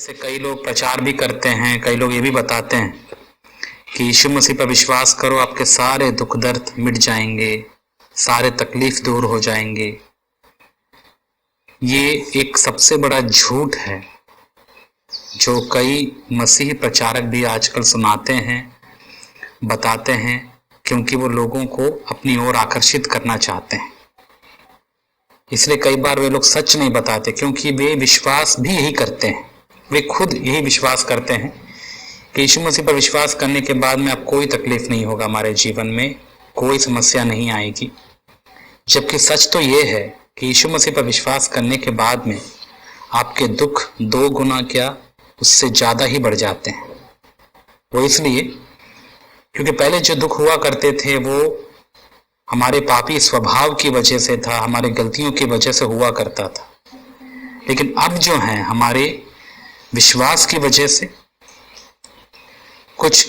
जैसे कई लोग प्रचार भी करते हैं, कई लोग ये भी बताते हैं कि यीशु मसीह पर विश्वास करो, आपके सारे दुख दर्द मिट जाएंगे, सारे तकलीफ दूर हो जाएंगे। ये एक सबसे बड़ा झूठ है जो कई मसीही प्रचारक भी आजकल सुनाते हैं, बताते हैं, क्योंकि वो लोगों को अपनी ओर आकर्षित करना चाहते हैं। इसलिए कई बार वे लोग सच नहीं बताते, क्योंकि वे विश्वास भी यही करते हैं, वे खुद यही विश्वास करते हैं कि यीशु मसीह पर विश्वास करने के बाद में अब कोई तकलीफ नहीं होगा, हमारे जीवन में कोई समस्या नहीं आएगी। जबकि सच तो ये है कि यीशु मसीह पर विश्वास करने के बाद में आपके दुख 2 गुना क्या उससे ज़्यादा ही बढ़ जाते हैं। वो इसलिए क्योंकि पहले जो दुख हुआ करते थे वो हमारे पापी स्वभाव की वजह से था, हमारे गलतियों की वजह से हुआ करता था। लेकिन अब जो है हमारे विश्वास की वजह से कुछ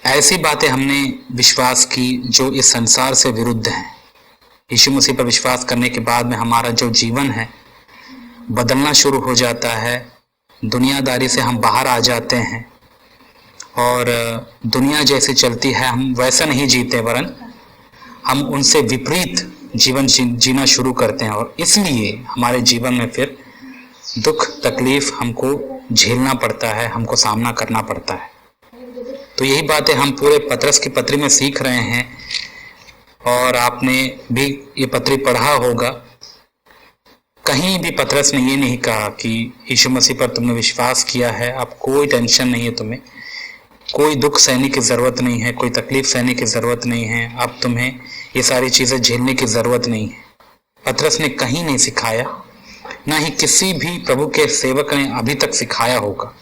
ऐसी बातें हमने विश्वास की जो इस संसार से विरुद्ध हैं। यीशु मसीह पर विश्वास करने के बाद में हमारा जो जीवन है बदलना शुरू हो जाता है, दुनियादारी से हम बाहर आ जाते हैं और दुनिया जैसे चलती है हम वैसा नहीं जीते, वरन हम उनसे विपरीत जीवन जीना शुरू करते हैं। और इसलिए हमारे जीवन में फिर दुख तकलीफ हमको झेलना पड़ता है, हमको सामना करना पड़ता है। तो यही बातें हम पूरे पतरस की पत्री में सीख रहे हैं। और आपने भी ये पत्री पढ़ा होगा, कहीं भी पतरस ने ये नहीं कहा कि यीशु मसीह पर तुमने विश्वास किया है, अब कोई टेंशन नहीं है, तुम्हें कोई दुख सहने की ज़रूरत नहीं है, कोई तकलीफ सहने की ज़रूरत नहीं है, अब तुम्हें ये सारी चीज़ें झेलने की ज़रूरत नहीं है। पतरस ने कहीं नहीं सिखाया, ना ही किसी भी प्रभु के सेवक ने अभी तक सिखाया होगा।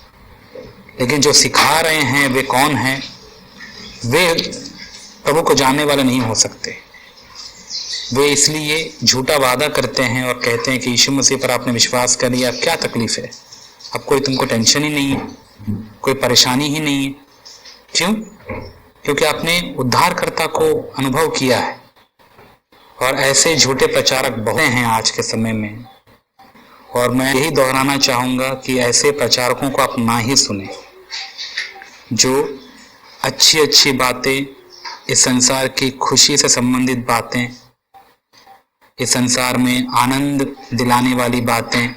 लेकिन जो सिखा रहे हैं वे कौन हैं? वे प्रभु को जानने वाले नहीं हो सकते। वे इसलिए झूठा वादा करते हैं और कहते हैं कि यीशु मसीह पर आपने विश्वास कर लिया, अब क्या तकलीफ है, अब कोई तुमको टेंशन ही नहीं है, कोई परेशानी ही नहीं है। क्यों? क्योंकि आपने उद्धारकर्ता को अनुभव किया है। और ऐसे झूठे प्रचारक बहुत हैं आज के समय में, और मैं यही दोहराना चाहूँगा कि ऐसे प्रचारकों को आप ना ही सुने, जो अच्छी अच्छी बातें, इस संसार की खुशी से संबंधित बातें, इस संसार में आनंद दिलाने वाली बातें,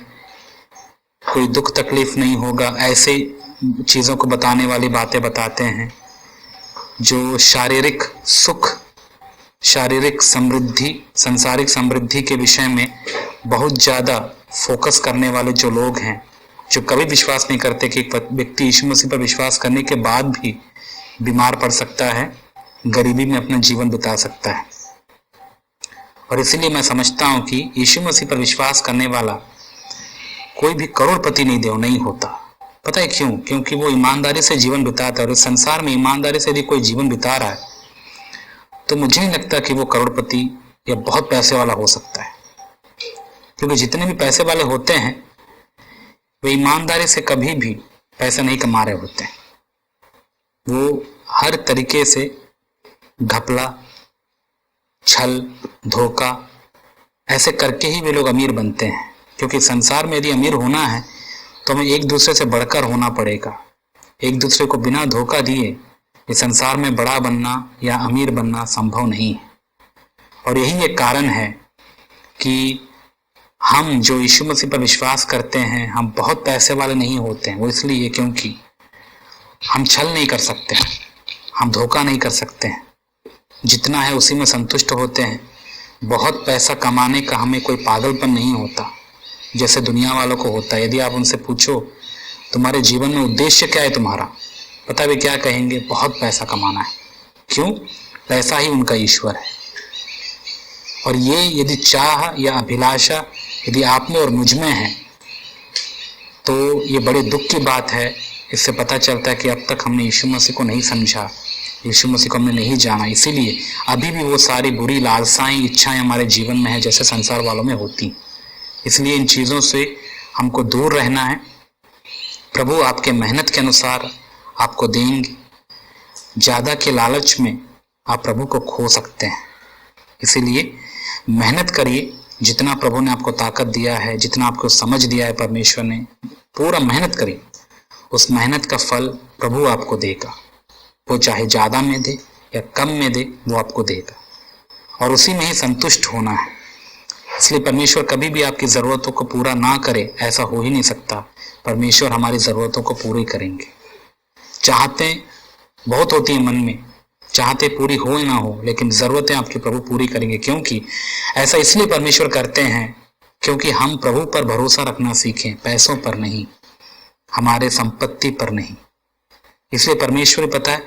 कोई दुख तकलीफ नहीं होगा, ऐसे चीज़ों को बताने वाली बातें बताते हैं, जो शारीरिक सुख, शारीरिक समृद्धि, सांसारिक समृद्धि के विषय में बहुत ज़्यादा फोकस करने वाले जो लोग हैं, जो कभी विश्वास नहीं करते कि एक व्यक्ति यीशु मसीह पर विश्वास करने के बाद भी बीमार पड़ सकता है, गरीबी में अपना जीवन बिता सकता है। और इसीलिए मैं समझता हूँ कि यीशु मसीह पर विश्वास करने वाला कोई भी करोड़पति नहीं होता। पता है क्यों? क्योंकि वो ईमानदारी से जीवन बिताता है। और इस संसार में ईमानदारी से यदि कोई जीवन बिता रहा है तो मुझे नहीं लगता कि वो करोड़पति या बहुत पैसे वाला हो सकता है। क्योंकि जितने भी पैसे वाले होते हैं वे ईमानदारी से कभी भी पैसा नहीं कमा रहे होते हैं। वो हर तरीके से घपला, छल, धोखा ऐसे करके ही वे लोग अमीर बनते हैं। क्योंकि संसार में यदि अमीर होना है तो हमें एक दूसरे से बढ़कर होना पड़ेगा। एक दूसरे को बिना धोखा दिए इस संसार में बड़ा बनना या अमीर बनना संभव नहीं है। और यही एक कारण है कि हम जो यीशु मसीह पर विश्वास करते हैं हम बहुत पैसे वाले नहीं होते हैं। वो इसलिए क्योंकि हम छल नहीं कर सकते हैं, हम धोखा नहीं कर सकते हैं, जितना है उसी में संतुष्ट होते हैं। बहुत पैसा कमाने का हमें कोई पागलपन नहीं होता जैसे दुनिया वालों को होता है। यदि आप उनसे पूछो तुम्हारे जीवन में उद्देश्य क्या है तुम्हारा, पता भी क्या कहेंगे? बहुत पैसा कमाना है। क्यों? पैसा ही उनका ईश्वर है। और ये यदि चाह या अभिलाषा यदि आप में और मुझ में है तो ये बड़े दुख की बात है। इससे पता चलता है कि अब तक हमने यीशु मसीह को नहीं समझा, यीशु मसीह को हमने नहीं जाना। इसीलिए अभी भी वो सारी बुरी लालसाएं, इच्छाएं हमारे जीवन में है जैसे संसार वालों में होती। इसलिए इन चीज़ों से हमको दूर रहना है। प्रभु आपके मेहनत के अनुसार आपको देंगे। ज़्यादा के लालच में आप प्रभु को खो सकते हैं। इसीलिए मेहनत करिए, जितना प्रभु ने आपको ताकत दिया है, जितना आपको समझ दिया है परमेश्वर ने, पूरा मेहनत करिए उस मेहनत का फल प्रभु आपको देगा। वो चाहे ज्यादा में दे या कम में दे, वो आपको देगा और उसी में ही संतुष्ट होना है। इसलिए परमेश्वर कभी भी आपकी जरूरतों को पूरा ना करे, ऐसा हो ही नहीं सकता। परमेश्वर हमारी जरूरतों को पूरी करेंगे। चाहते बहुत होती है मन में, चाहते पूरी हो ना हो, लेकिन जरूरतें आपके प्रभु पूरी करेंगे। क्योंकि ऐसा इसलिए परमेश्वर करते हैं क्योंकि हम प्रभु पर भरोसा रखना सीखें, पैसों पर नहीं, हमारे संपत्ति पर नहीं। इसलिए परमेश्वर पता है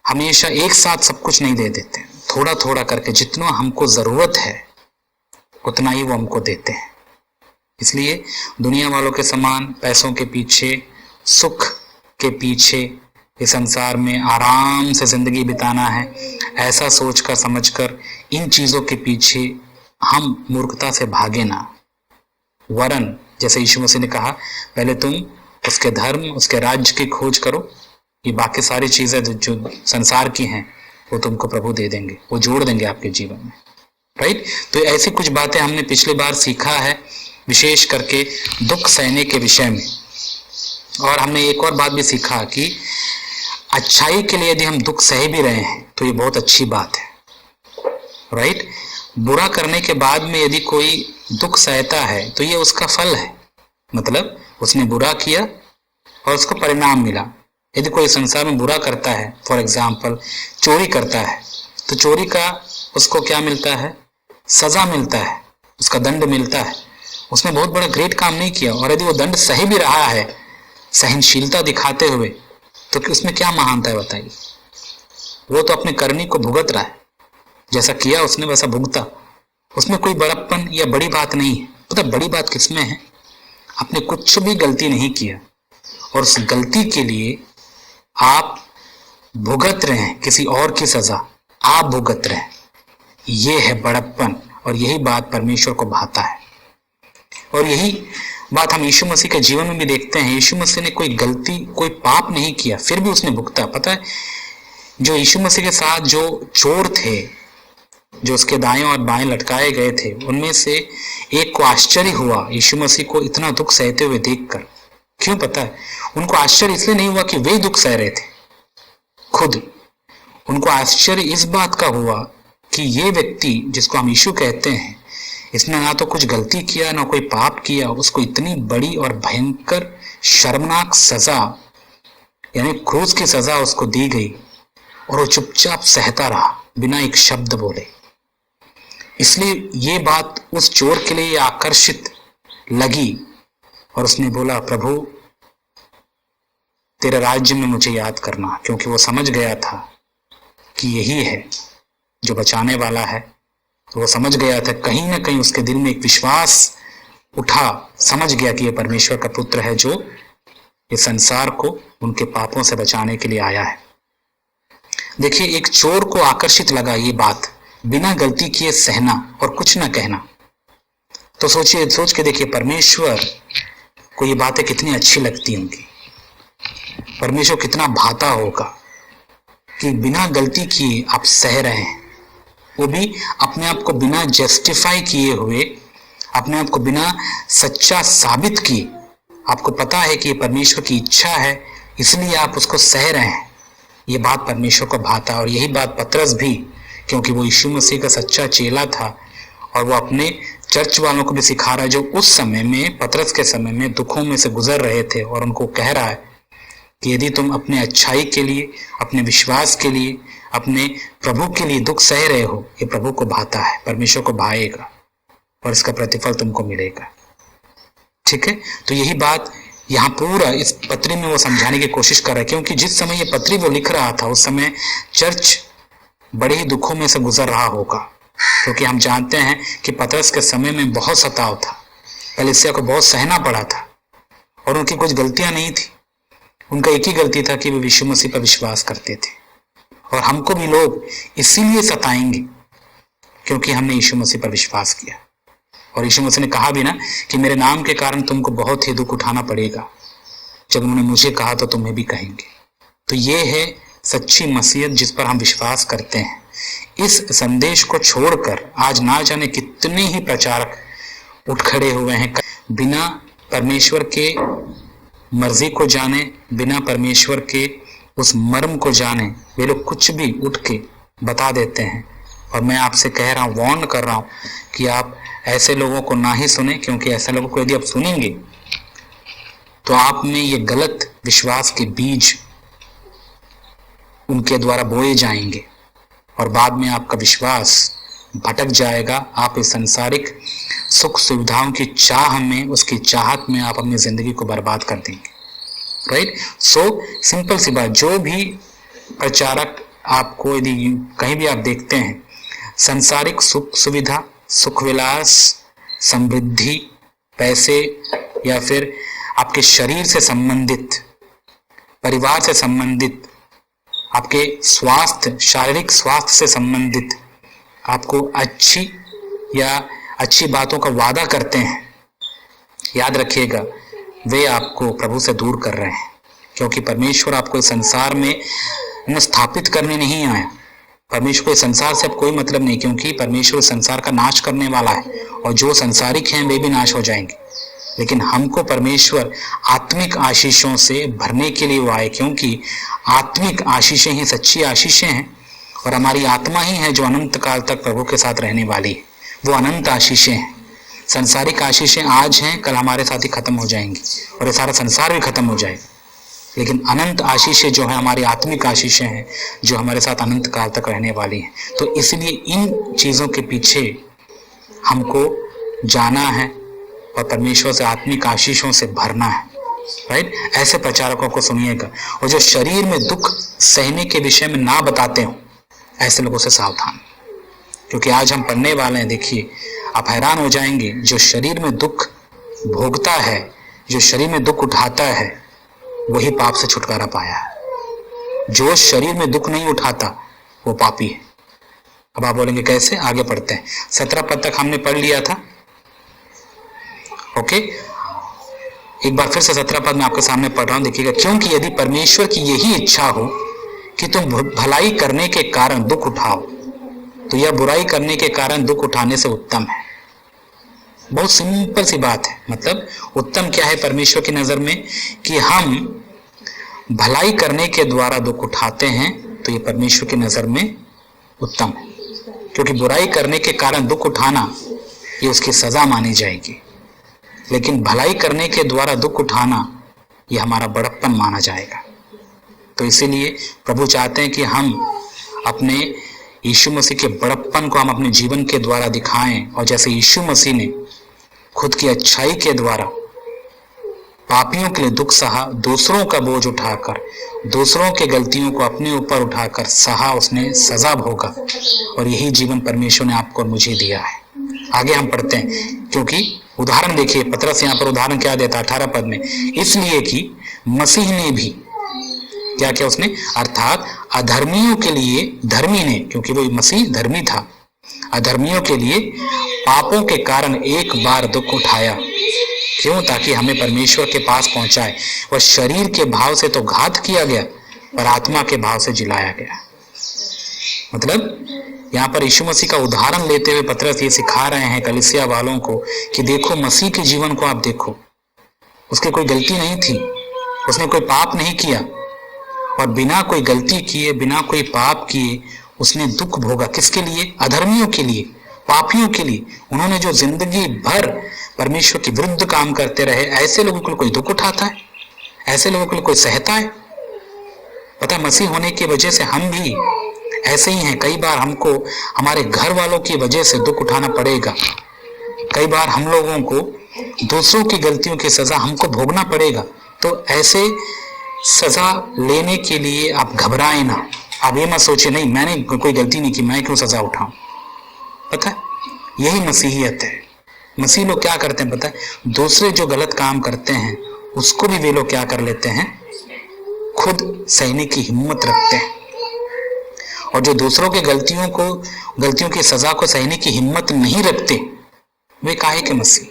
हमेशा एक साथ सब कुछ नहीं दे देते, थोड़ा थोड़ा करके जितना हमको जरूरत है उतना ही वो हमको देते हैं। इसलिए दुनिया वालों के समान पैसों के पीछे, सुख के पीछे, इस संसार में आराम से जिंदगी बिताना है, ऐसा सोचकर समझकर इन चीजों के पीछे हम मूर्खता से भागे ना। वरन जैसे यीशु मसीह ने कहा, पहले तुम उसके धर्म, उसके राज्य की खोज करो, ये बाकी सारी चीजें जो संसार की हैं वो तुमको प्रभु दे देंगे, वो जोड़ देंगे आपके जीवन में। राइट? तो ऐसी कुछ बातें हमने पिछली बार सीखा है, विशेष करके दुख सहने के विषय में। और हमने एक और बात भी सीखा कि अच्छाई के लिए यदि हम दुख सह भी रहे हैं तो ये बहुत अच्छी बात है। राइट? बुरा करने के बाद में यदि कोई दुख सहता है तो ये उसका फल है, मतलब उसने बुरा किया और उसको परिणाम मिला। यदि कोई संसार में बुरा करता है, फॉर एग्जाम्पल चोरी करता है, तो चोरी का उसको क्या मिलता है? सजा मिलता है, उसका दंड मिलता है। उसने बहुत बड़ा ग्रेट काम नहीं किया और यदि वो दंड सही भी रहा है सहनशीलता दिखाते हुए, तो उसमें क्या महानता है बताइए? वो तो अपने करनी को भुगत रहा है, जैसा किया उसने वैसा भुगता। उसमें कोई बड़प्पन या बड़ी बात नहीं है। पता बड़ी बात किसमें है? आपने कुछ भी गलती नहीं किया और उस गलती के लिए आप भुगत रहे हैं, किसी और की सजा आप भुगत रहे हैं। ये है बड़प्पन और यही बात परमेश्वर को भाता है। और यही बात हम यीशु मसीह के जीवन में भी देखते हैं। यीशु मसीह ने कोई गलती, कोई पाप नहीं किया, फिर भी उसने भुगता। पता है जो यीशु मसीह के साथ जो चोर थे, जो उसके दाएं और बाएं लटकाए गए थे, उनमें से एक को आश्चर्य हुआ यीशु मसीह को इतना दुख सहते हुए देखकर। क्यों पता है? उनको आश्चर्य इसलिए नहीं हुआ कि वे दुख सह रहे थे खुद, उनको आश्चर्य इस बात का हुआ कि ये व्यक्ति जिसको हम यीशु कहते हैं, इसने ना तो कुछ गलती किया ना कोई पाप किया, उसको इतनी बड़ी और भयंकर शर्मनाक सजा यानी क्रूस की सजा उसको दी गई और वो चुपचाप सहता रहा बिना एक शब्द बोले। इसलिए ये बात उस चोर के लिए आकर्षित लगी और उसने बोला, प्रभु तेरे राज्य में मुझे याद करना, क्योंकि वो समझ गया था कि यही है जो बचाने वाला है। तो वो समझ गया था, कहीं ना कहीं उसके दिल में एक विश्वास उठा, समझ गया कि ये परमेश्वर का पुत्र है जो इस संसार को उनके पापों से बचाने के लिए आया है। देखिए, एक चोर को आकर्षित लगा ये बात, बिना गलती किए सहना और कुछ ना कहना। तो सोच के देखिए परमेश्वर को ये बातें कितनी अच्छी लगती होंगी, परमेश्वर कितना भाता होगा कि बिना गलती किए आप सह रहे हैं, वो भी अपने आप को बिना जस्टिफाई किए हुए, अपने आप को बिना सच्चा साबित किए। आपको पता है कि ये परमेश्वर की इच्छा है, इसलिए आप उसको सह रहे हैं। ये बात परमेश्वर को भाता। और यही बात पतरस भी, क्योंकि वो यीशु मसीह का सच्चा चेला था और वो अपने चर्च वालों को भी सिखा रहा है जो उस समय में, पतरस के समय में दुखों में से गुजर रहे थे, और उनको कह रहा है कि यदि तुम अपने अच्छाई के लिए, अपने विश्वास के लिए, अपने प्रभु के लिए दुख सह रहे हो, ये प्रभु को भाता है, परमेश्वर को भाएगा और इसका प्रतिफल तुमको मिलेगा। ठीक है? तो यही बात यहाँ पूरा इस पत्री में वो समझाने की कोशिश कर रहा है, क्योंकि जिस समय ये पत्री वो लिख रहा था उस समय चर्च बड़े ही दुखों में से गुजर रहा होगा, क्योंकि हम जानते हैं कि पतरस के समय में बहुत सताव था, कलीसिया को बहुत सहना पड़ा था और उनकी कुछ गलतियां नहीं थी। उनका एक ही गलती था कि वे यीशु मसीह पर विश्वास करते थे। और हमको भी लोग इसीलिए सताएंगे क्योंकि हमने यीशु मसीह पर विश्वास किया। और यीशु मसीह ने कहा भी ना कि मेरे नाम के कारण तुमको बहुत ही दुख उठाना पड़ेगा, जब उन्होंने मुझे कहा तो तुम्हें भी कहेंगे। तो ये है सच्ची मसीहत जिस पर हम विश्वास करते हैं। इस संदेश को छोड़कर आज ना जाने कितने ही प्रचारक उठ खड़े हुए हैं बिना परमेश्वर के मर्जी को जाने, बिना परमेश्वर के उस मर्म को जाने वे लोग कुछ भी उठ के बता देते हैं। और मैं आपसे कह रहा हूँ, वार्न कर रहा हूँ कि आप ऐसे लोगों को ना ही सुने, क्योंकि ऐसे लोगों को यदि आप सुनेंगे तो आप में ये गलत विश्वास के बीज उनके द्वारा बोए जाएंगे और बाद में आपका विश्वास भटक जाएगा। आप इस सांसारिक सुख सुविधाओं की चाह में, उसकी चाहत में आप अपनी जिंदगी को बर्बाद कर देंगे। राइट? सो सिंपल सी बात, जो भी प्रचारक आपको यदि कहीं भी आप देखते हैं, सांसारिक सुख सुविधा, सुख विलास, समृद्धि, पैसे या फिर आपके शरीर से संबंधित, परिवार से संबंधित, आपके स्वास्थ्य, शारीरिक स्वास्थ्य से संबंधित आपको अच्छी बातों का वादा करते हैं, याद रखिएगा वे आपको प्रभु से दूर कर रहे हैं। क्योंकि परमेश्वर आपको इस संसार में स्थापित करने नहीं आया। परमेश्वर को इस संसार से अब कोई मतलब नहीं, क्योंकि परमेश्वर संसार का नाश करने वाला है और जो संसारिक हैं वे भी नाश हो जाएंगे। लेकिन हमको परमेश्वर आत्मिक आशीषों से भरने के लिए वो आए, क्योंकि आत्मिक आशीषें ही सच्ची आशीषें हैं और हमारी आत्मा ही है जो अनंत काल तक प्रभु के साथ रहने वाली है। वो अनंत आशीषें हैं। संसारिक आशीषें आज हैं, कल हमारे साथ ही खत्म हो जाएंगी और ये सारा संसार भी खत्म हो जाएगा। लेकिन अनंत आशीषें जो है हमारी आत्मिक आशीषें हैं, जो हमारे साथ अनंत काल तक रहने वाली हैं। तो इसलिए इन चीजों के पीछे हमको जाना है और परमेश्वर से आत्मिक आशीषों से भरना है। राइट? ऐसे प्रचारकों को सुनिएगा, और जो शरीर में दुख सहने के विषय में ना बताते हो, ऐसे लोगों से सावधान। क्योंकि आज हम पढ़ने वाले हैं, देखिए आप हैरान हो जाएंगे, जो शरीर में दुख भोगता है, जो शरीर में दुख उठाता है, वही पाप से छुटकारा पाया है। जो शरीर में दुख नहीं उठाता वो पापी है। अब आप बोलेंगे कैसे? आगे पढ़ते हैं। 17 पद तक हमने पढ़ लिया था। ओके, एक बार फिर से 17 पद में आपके सामने पढ़ रहा हूं, देखिएगा। क्योंकि यदि परमेश्वर की यही इच्छा हो कि तुम भलाई करने के कारण दुख उठाओ, तो यह बुराई करने के कारण दुख उठाने से उत्तम है। बहुत सिंपल सी बात है। मतलब उत्तम क्या है परमेश्वर की नजर में? कि हम भलाई करने के द्वारा दुख उठाते हैं, तो ये परमेश्वर की नजर में उत्तम है। क्योंकि बुराई करने के कारण दुख उठाना ये उसकी सजा मानी जाएगी, लेकिन भलाई करने के द्वारा दुख उठाना ये हमारा बड़प्पन माना जाएगा। तो इसीलिए प्रभु चाहते हैं कि हम अपने यीशु मसीह के बड़प्पन को हम अपने जीवन के द्वारा दिखाएं। और जैसे यीशु मसीह ने खुद की अच्छाई के द्वारा पापियों के लिए दुख सहा, दूसरों का बोझ उठाकर, दूसरों के गलतियों को अपने ऊपर उठाकर सहा, उसने सजा भोगा। और यही जीवन परमेश्वर ने आपको और मुझे दिया है। आगे हम पढ़ते हैं, क्योंकि उदाहरण देखिए, पतरस यहाँ पर उदाहरण क्या देता है 18 पद में। इसलिए कि मसीह ने भी क्या किया, उसने अर्थात अधर्मियों के लिए, धर्मी ने, क्योंकि वो मसीह धर्मी था, अधर्मियों के लिए पापों के कारण एक बार दुख उठाया। क्यों? ताकि हमें परमेश्वर के पास पहुंचाए। वह शरीर के भाव से तो घात किया गया, पर आत्मा के भाव से जिलाया गया। मतलब यहाँ पर यीशु मसीह का उदाहरण लेते हुए पतरस ये सिखा रहे हैं कलीसिया वालों को कि देखो, मसीह के जीवन को आप देखो, उसकी कोई गलती नहीं थी, उसने कोई पाप नहीं किया, और बिना कोई गलती किए, बिना कोई पाप किए उसने दुख भोगा। किसके लिए? अधर्मियों के लिए, पापियों के लिए। उन्होंने जो जिंदगी भर परमेश्वर के विरुद्ध काम करते रहे, ऐसे लोगों को कोई दुख उठाता है? ऐसे लोगों को कोई सहता है? पता, मसीह होने की वजह से हम भी ऐसे ही हैं। कई बार हमको हमारे घर वालों की वजह से दुख उठाना पड़ेगा। कई बार हम लोगों को दूसरों की गलतियों की सजा हमको भोगना पड़ेगा। तो ऐसे सजा लेने के लिए आप घबराएं ना। आप ये मत सोचिए नहीं, मैंने कोई गलती नहीं की, मैं क्यों सजा उठाऊं। पता है, यही मसीहियत है। मसीह लोग क्या करते हैं पता है? दूसरे जो गलत काम करते हैं उसको भी वे लोग क्या कर लेते हैं, खुद सहने की हिम्मत रखते हैं। और जो दूसरों के गलतियों की सजा को सहने की हिम्मत नहीं रखते, वे काहे के मसीह?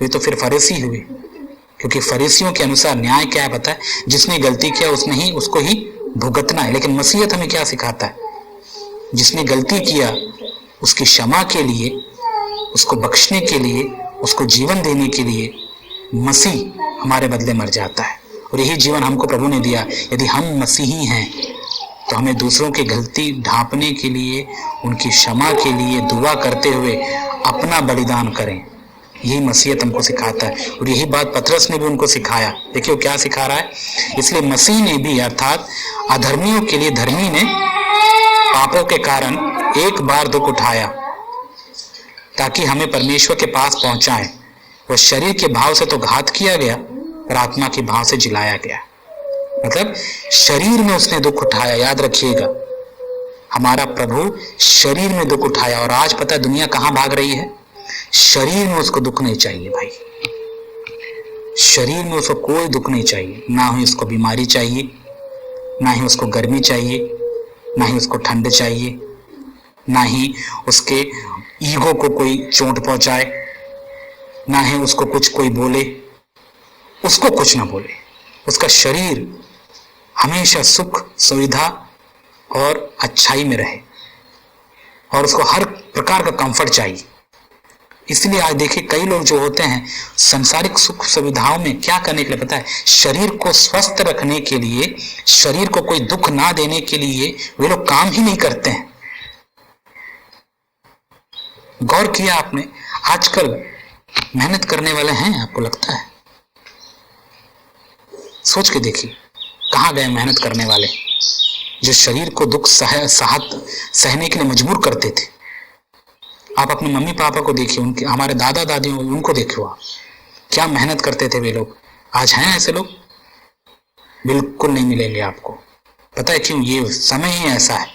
वे तो फिर फरीसी हुए। क्योंकि फरीसियों के अनुसार न्याय क्या है पता है? जिसने गलती किया उसको ही भुगतना है। लेकिन मसीहत हमें क्या सिखाता है? जिसने गलती किया उसकी क्षमा के लिए, उसको बख्शने के लिए, उसको जीवन देने के लिए मसीह हमारे बदले मर जाता है। और यही जीवन हमको प्रभु ने दिया। यदि हम मसीही हैं तो हमें दूसरों की गलती ढांपने के लिए, उनकी क्षमा के लिए दुआ करते हुए अपना बलिदान करें। यही मसीहत हमको सिखाता है। और यही बात पतरस ने भी उनको सिखाया। देखिए वो क्या सिखा रहा है। इसलिए मसीह ने भी, अर्थात अधर्मियों के लिए धर्मी ने पापों के कारण एक बार दुख उठाया ताकि हमें परमेश्वर के पास पहुंचाए। वह शरीर के भाव से तो घात किया गया पर आत्मा के भाव से जिलाया गया। मतलब शरीर में उसने दुख उठाया। याद रखिएगा, हमारा प्रभु शरीर में दुख उठाया। और आज पता है दुनिया कहां भाग रही है? शरीर में उसको दुख नहीं चाहिए भाई। शरीर में उसको कोई दुख नहीं चाहिए। ना ही उसको बीमारी चाहिए, ना ही उसको गर्मी चाहिए, ना ही उसको ठंड चाहिए, ना ही उसके ईगो को कोई चोट पहुंचाए, ना ही उसको कुछ कोई बोले, उसको कुछ ना बोले। उसका शरीर हमेशा सुख, सुविधा और अच्छाई में रहे और उसको हर प्रकार का कंफर्ट चाहिए। इसलिए आज देखिए कई लोग जो होते हैं संसारिक सुख सुविधाओं में क्या करने के लिए पता है? शरीर को स्वस्थ रखने के लिए, शरीर को कोई दुख ना देने के लिए वे लोग काम ही नहीं करते हैं। गौर किया आपने? आजकल मेहनत करने वाले हैं, आपको लगता है? सोच के देखिए कहां गए मेहनत करने वाले जो शरीर को दुख सहने के लिए मजबूर करते थे। आप अपने मम्मी पापा को देखिए, उनके, हमारे दादा दादियों, उनको देखिए आप क्या मेहनत करते थे वे लोग। आज हैं ऐसे लोग? बिल्कुल नहीं मिलेंगे आपको। पता है क्यों? ये समय ही ऐसा है।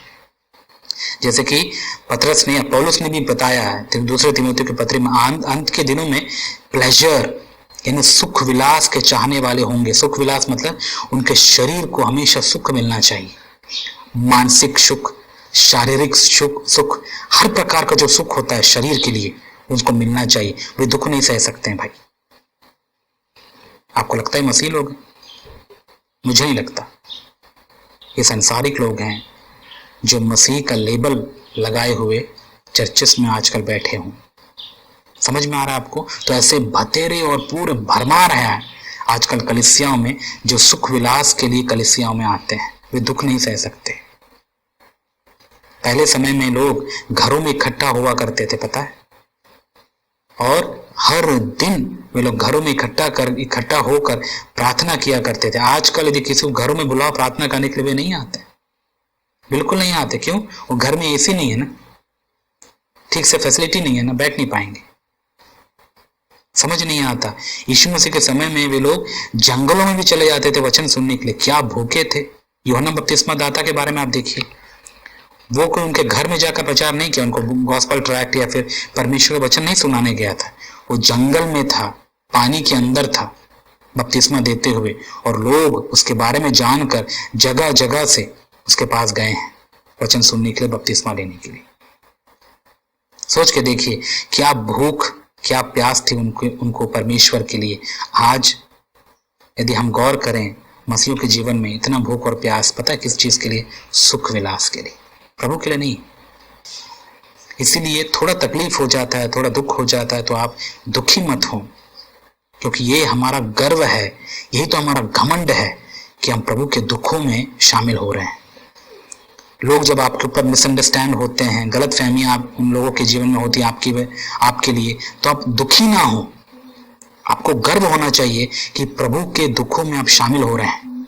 जैसे कि पतरस ने, पौलुस ने भी बताया है दूसरे तिमोथियों के पत्र में, अंत के दिनों में प्लेजर यानी सुख विलास के चाहने वाले होंगे। सुख विलास मतलब उनके शरीर को हमेशा सुख मिलना चाहिए। मानसिक सुख, शारीरिक सुख, हर प्रकार का जो सुख होता है शरीर के लिए उनको मिलना चाहिए। वे दुख नहीं सह सकते हैं भाई। आपको लगता है मसीह लोग हैं? मुझे नहीं लगता। ये संसारिक लोग हैं जो मसीह का लेबल लगाए हुए चर्चेस में आजकल बैठे हों। समझ में आ रहा है आपको? तो ऐसे भतेरे और पूरे भरमार हैं आजकल कलीसियाओं में जो सुख विलास के लिए कलीसियाओं में आते हैं। वे दुख नहीं सह सकते। पहले समय में लोग घरों में इकट्ठा हुआ करते थे, पता है, और हर दिन वे लोग घरों में इकट्ठा होकर प्रार्थना किया करते थे। आजकल यदि किसी को घरों में बुलाओ प्रार्थना करने के लिए, वे नहीं आते, बिल्कुल नहीं आते। क्यों? वो घर में एसी नहीं है ना, ठीक से फैसिलिटी नहीं है ना, बैठ नहीं पाएंगे। समझ नहीं आता। यीशु मसीह के समय में वे लोग जंगलों में भी चले जाते थे वचन सुनने के लिए। क्या भूखे थे। यूहन्ना बपतिस्मा दाता के बारे में आप देखिए, वो कोई उनके घर में जाकर प्रचार नहीं किया, उनको गॉस्पेल ट्रैक्ट या फिर परमेश्वर का वचन नहीं सुनाने गया था। वो जंगल में था, पानी के अंदर था बपतिस्मा देते हुए, और लोग उसके बारे में जानकर जगह जगह से उसके पास गए हैं वचन सुनने के लिए, बपतिस्मा लेने के लिए। सोच के देखिए क्या भूख, क्या प्यास थी उनको परमेश्वर के लिए। आज यदि हम गौर करें मसीहों के जीवन में इतना भूख और प्यास, पता है किस चीज के लिए? सुख विलास के लिए, प्रभु के लिए नहीं। इसीलिए थोड़ा तकलीफ हो जाता है, थोड़ा दुख हो जाता है तो आप दुखी मत हो, क्योंकि ये हमारा गर्व है, यही तो हमारा घमंड है कि हम प्रभु के दुखों में शामिल हो रहे हैं। लोग जब आपके ऊपर मिसअंडरस्टैंड होते हैं, गलत फहमियां आप उन लोगों के जीवन में होती है आपके लिए, तो आप दुखी ना हो। आपको गर्व होना चाहिए कि प्रभु के दुखों में आप शामिल हो रहे हैं।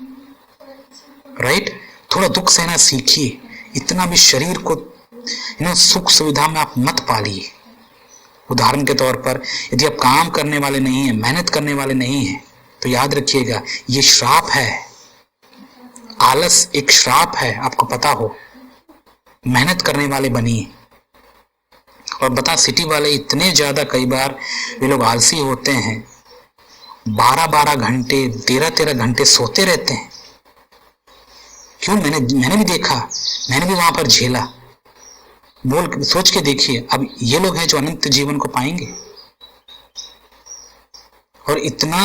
राइट? थोड़ा दुख सहना सीखिए। इतना भी शरीर को सुख सुविधा में आप मत पालिए। उदाहरण के तौर पर यदि आप काम करने वाले नहीं हैं, मेहनत करने वाले नहीं हैं, तो याद रखिएगा ये श्राप है। आलस एक श्राप है, आपको पता हो। मेहनत करने वाले बनिए। और बता, सिटी वाले इतने ज्यादा कई बार वे लोग आलसी होते हैं, 12-12 घंटे 13-13 घंटे सोते रहते हैं। क्यों? मैंने भी देखा, मैंने भी वहां पर झेला। सोच के देखिए, अब ये लोग हैं जो अनंत जीवन को पाएंगे। और इतना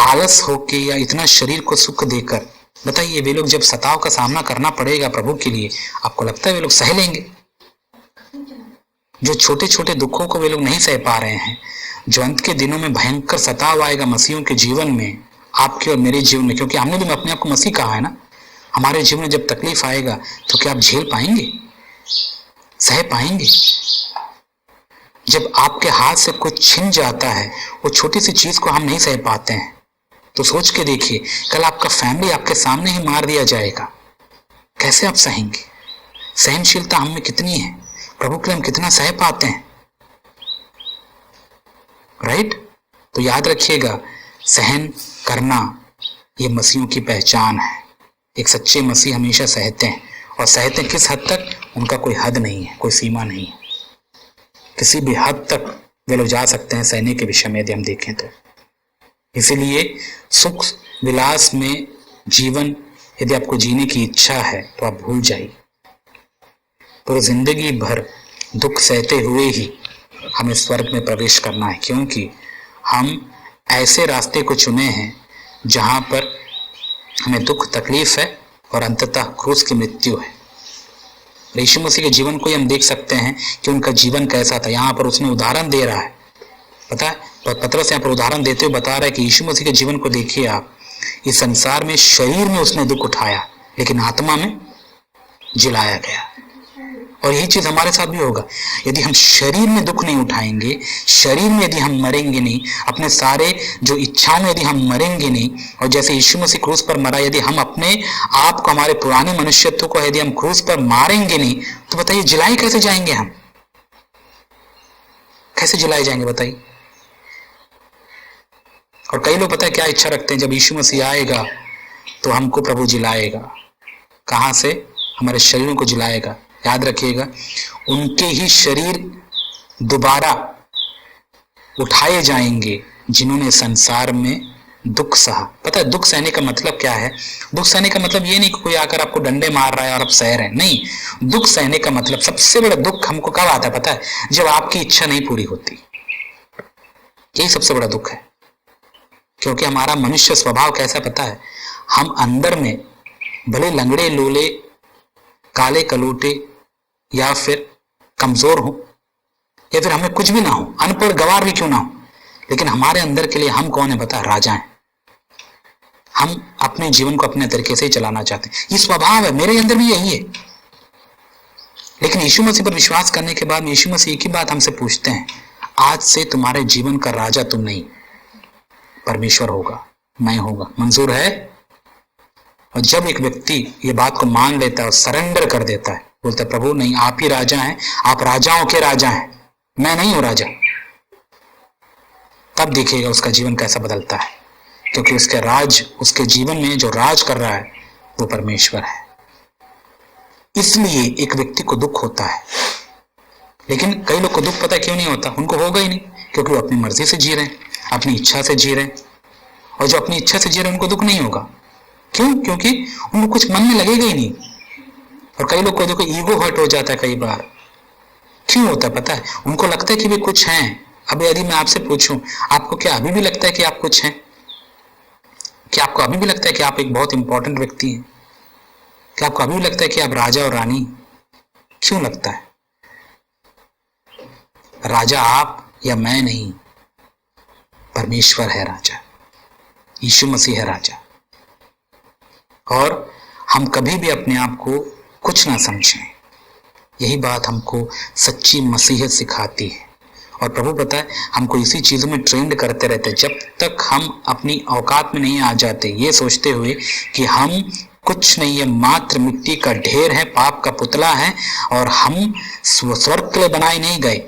आलस होके या इतना शरीर को सुख देकर, बताइए वे लोग जब सताव का सामना करना पड़ेगा प्रभु के लिए, आपको लगता है वे लोग सह लेंगे? जो छोटे छोटे दुखों को वे लोग नहीं सह पा रहे हैं, जो अंत के दिनों में भयंकर सताव आएगा मसीहों के जीवन में, आपके और मेरे जीवन में, क्योंकि हमने भी अपने आप को मसीह कहा है ना। हमारे जीवन में जब तकलीफ आएगा तो क्या आप झेल पाएंगे, सह पाएंगे? जब आपके हाथ से कुछ छिन जाता है, वो छोटी सी चीज को हम नहीं सह पाते हैं, तो सोच के देखिए, कल आपका फैमिली आपके सामने ही मार दिया जाएगा, कैसे आप सहेंगे? सहनशीलता हम में कितनी है, प्रभु के लिए हम कितना सह पाते हैं, राइट? तो याद रखिएगा, सहन करना ये मसीहों की पहचान है। एक सच्चे मसीह हमेशा सहते हैं, और सहते किस हद तक? उनका कोई हद नहीं है, कोई सीमा नहीं है। किसी भी हद तक वे लोग जा सकते हैं सहने के विषय में, यदि हम देखें तो। इसीलिए सुख विलास में जीवन यदि आपको जीने की इच्छा है तो आप भूल जाइए। तो जिंदगी भर दुख सहते हुए ही हमें स्वर्ग में प्रवेश करना है, क्योंकि हम ऐसे रास्ते को चुने हैं जहां पर हमें दुख तकलीफ है और अंततः क्रूस की मृत्यु है। यीशु मसीह के जीवन को हम देख सकते हैं कि उनका जीवन कैसा था। यहाँ पर उसने उदाहरण दे रहा है, पता है, पतरस यहाँ पर उदाहरण देते हुए बता रहा है कि यीशु मसीह के जीवन को देखिए आप। इस संसार में शरीर में उसने दुख उठाया, लेकिन आत्मा में जिलाया गया। और यही चीज हमारे साथ भी होगा। यदि हम शरीर में दुख नहीं उठाएंगे, शरीर में यदि हम मरेंगे नहीं, अपने सारे जो इच्छा में यदि हम मरेंगे नहीं, और जैसे यीशु मसीह क्रूस पर मरा, यदि हम अपने आप को, हमारे पुराने मनुष्यत्व को यदि हम क्रूस पर मारेंगे नहीं, तो बताइए जिलाए कैसे जाएंगे? हम कैसे जिलाए जाएंगे बताइए? और कई लोग पता है क्या इच्छा रखते हैं, जब यीशु मसीह आएगा तो हमको प्रभु जिलाएगा। कहां से? हमारे शरीरों को जिलाएगा। याद रखिएगा, उनके ही शरीर दोबारा उठाए जाएंगे जिन्होंने संसार में दुख सहा। पता है दुख सहने का मतलब क्या है? दुख सहने का मतलब ये नहीं कि कोई आकर आपको डंडे मार रहा है और आप सह रहे हैं, नहीं। दुख सहने का मतलब, सबसे बड़ा दुख हमको कब आता है पता है? जब आपकी इच्छा नहीं पूरी होती। यही सबसे बड़ा दुख है, क्योंकि हमारा मनुष्य स्वभाव कैसा पता है? हम अंदर में भले लंगड़े लोले, काले कलोटे, या फिर कमजोर हो, या फिर हमें कुछ भी ना हो, अनपढ़ गवार भी क्यों ना हो, लेकिन हमारे अंदर के लिए हम कौन है पता है? राजा हैं। हम अपने जीवन को अपने तरीके से ही चलाना चाहते हैं। ये स्वभाव है, मेरे अंदर भी यही है। लेकिन यीशु मसीह पर विश्वास करने के बाद यीशु मसीह एक ही बात हमसे पूछते हैं, आज से तुम्हारे जीवन का राजा तुम नहीं, परमेश्वर होगा, मैं होगा। मंजूर है? और जब एक व्यक्ति ये बात को मान लेता है और सरेंडर कर देता है, बोलता है प्रभु नहीं, आप ही राजा हैं, आप राजाओं के राजा हैं, मैं नहीं हूं राजा, तब देखिएगा उसका जीवन कैसा बदलता है। क्योंकि उसके राज, उसके जीवन में जो राज कर रहा है वो परमेश्वर है। इसलिए एक व्यक्ति को दुख होता है, लेकिन कई लोग को दुख पता क्यों नहीं होता? उनको होगा ही नहीं, क्योंकि वो अपनी मर्जी से जी रहे हैं, अपनी इच्छा से जी रहे हैं। और जो अपनी इच्छा से जी रहे हैं उनको दुख नहीं होगा। क्यों? क्योंकि उनको कुछ मन में लगेगा ही नहीं। और कई लोग को देखो ईगो हर्ट हो जाता है कई बार। क्यों होता है पता है? उनको लगता है कि वे कुछ हैं। अब यदि मैं आपसे पूछूं, आपको क्या अभी भी लगता है कि आप कुछ हैं? क्या आपको अभी भी लगता है कि आप एक बहुत इंपॉर्टेंट व्यक्ति हैं? क्या आपको अभी भी लगता है कि आप राजा और रानी? क्यों लगता है? राजा आप या मैं नहीं, परमेश्वर है राजा, यीशु मसीह है राजा। और हम कभी भी अपने आप को कुछ ना समझें। यही बात हमको सच्ची मसीहत सिखाती है। और प्रभु पता है हमको इसी चीजों में ट्रेंड करते रहते हैं, जब तक हम अपनी औकात में नहीं आ जाते, ये सोचते हुए कि हम कुछ नहीं है, मात्र मिट्टी का ढेर है, पाप का पुतला है, और हम स्वर्ग के लिए बनाए नहीं गए।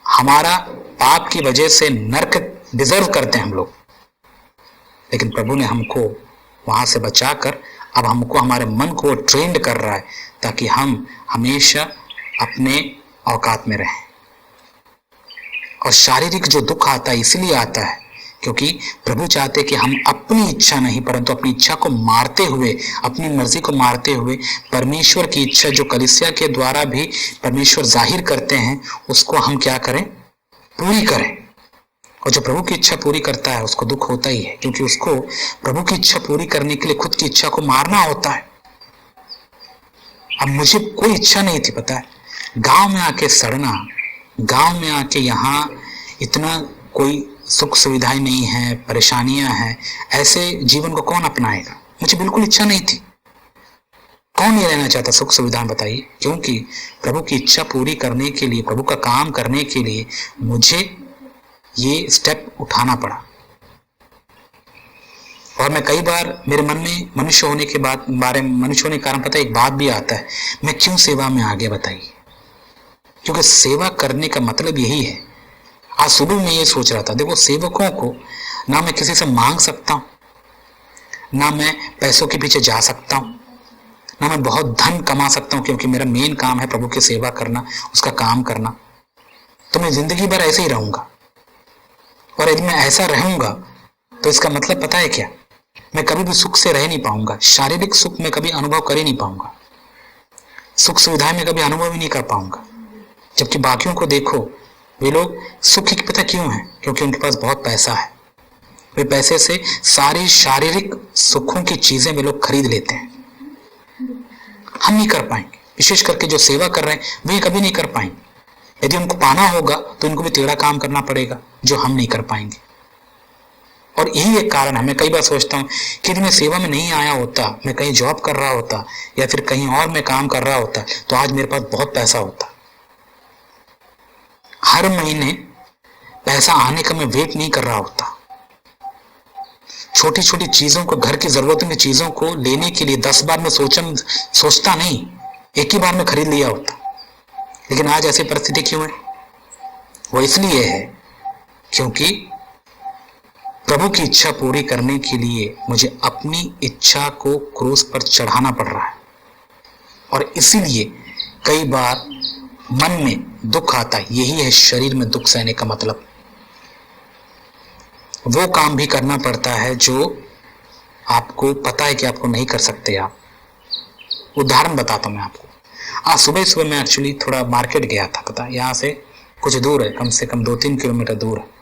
हमारा पाप की वजह से नरक डिजर्व करते हैं हम लोग। लेकिन प्रभु ने हमको वहां से बचाकर अब हमको, हमारे मन को ट्रेंड कर रहा है ताकि हम हमेशा अपने औकात में रहें। और शारीरिक जो दुख आता है इसलिए आता है क्योंकि प्रभु चाहते कि हम अपनी इच्छा नहीं, परंतु अपनी इच्छा को मारते हुए, अपनी मर्जी को मारते हुए परमेश्वर की इच्छा जो कलीसिया के द्वारा भी परमेश्वर जाहिर करते हैं, उसको हम क्या करें? पूरी करें। और जो प्रभु की इच्छा पूरी करता है उसको दुख होता ही है, क्योंकि उसको प्रभु की इच्छा पूरी करने के लिए खुद की इच्छा को मारना होता है। अब मुझे कोई इच्छा नहीं थी, पता है, गांव में आके सड़ना, गांव में आके यहाँ इतना कोई सुख सुविधाएं नहीं है, परेशानियां हैं, ऐसे जीवन को कौन अपनाएगा? मुझे बिल्कुल इच्छा नहीं थी। कौन ये रहना चाहता सुख सुविधाएं, बताइए? क्योंकि प्रभु की इच्छा पूरी करने के लिए, प्रभु का काम करने के लिए मुझे ये स्टेप उठाना पड़ा। और मैं कई बार, मेरे मन में मनुष्य होने के कारण पता है एक बात भी आता है, मैं क्यों सेवा में आ गया, बताइए? क्योंकि सेवा करने का मतलब यही है। आज सुबह में ये सोच रहा था, देखो सेवकों को ना मैं किसी से मांग सकता हूं, ना मैं पैसों के पीछे जा सकता हूं, ना मैं बहुत धन कमा सकता हूं, क्योंकि मेरा मेन काम है प्रभु की सेवा करना, उसका काम करना। तो मैं जिंदगी भर ऐसे ही रहूंगा। और यदि मैं ऐसा रहूंगा तो इसका मतलब पता है क्या? मैं कभी भी सुख से रह नहीं पाऊंगा। शारीरिक सुख में कभी अनुभव कर ही नहीं पाऊंगा, सुख सुविधाएं में कभी अनुभव ही नहीं कर पाऊंगा। जबकि बाकियों को देखो, वे लोग सुखी पता क्यों है? क्योंकि उनके पास बहुत पैसा है। वे पैसे से सारी शारीरिक सुखों की चीजें वे लोग खरीद लेते हैं। हम नहीं कर पाएंगे, विशेष करके जो सेवा कर रहे हैं वे कभी नहीं कर पाएंगे। यदि उनको पाना होगा तो उनको भी टेढ़ा काम करना पड़ेगा, जो हम नहीं कर पाएंगे। और यही एक कारण है, मैं कई बार सोचता हूँ कि यदि मैं सेवा में नहीं आया होता, मैं कहीं जॉब कर रहा होता या फिर कहीं और मैं काम कर रहा होता, तो आज मेरे पास बहुत पैसा होता। हर महीने पैसा आने का मैं वेट नहीं कर रहा होता। छोटी छोटी चीजों को, घर की जरूरतों की चीजों को लेने के लिए 10 बार मैं सोचता नहीं, एक ही बार में खरीद लिया होता। लेकिन आज ऐसी परिस्थिति क्यों है? वो इसलिए है क्योंकि प्रभु की इच्छा पूरी करने के लिए मुझे अपनी इच्छा को क्रूस पर चढ़ाना पड़ रहा है। और इसीलिए कई बार मन में दुख आता है। यही है शरीर में दुख सहने का मतलब। वो काम भी करना पड़ता है जो आपको पता है कि आपको नहीं कर सकते आप। उदाहरण बताता हूं मैं आपको। आज सुबह मैं एक्चुअली थोड़ा मार्केट गया था, पता यहाँ से कुछ दूर है, कम से कम 2-3 किलोमीटर दूर है।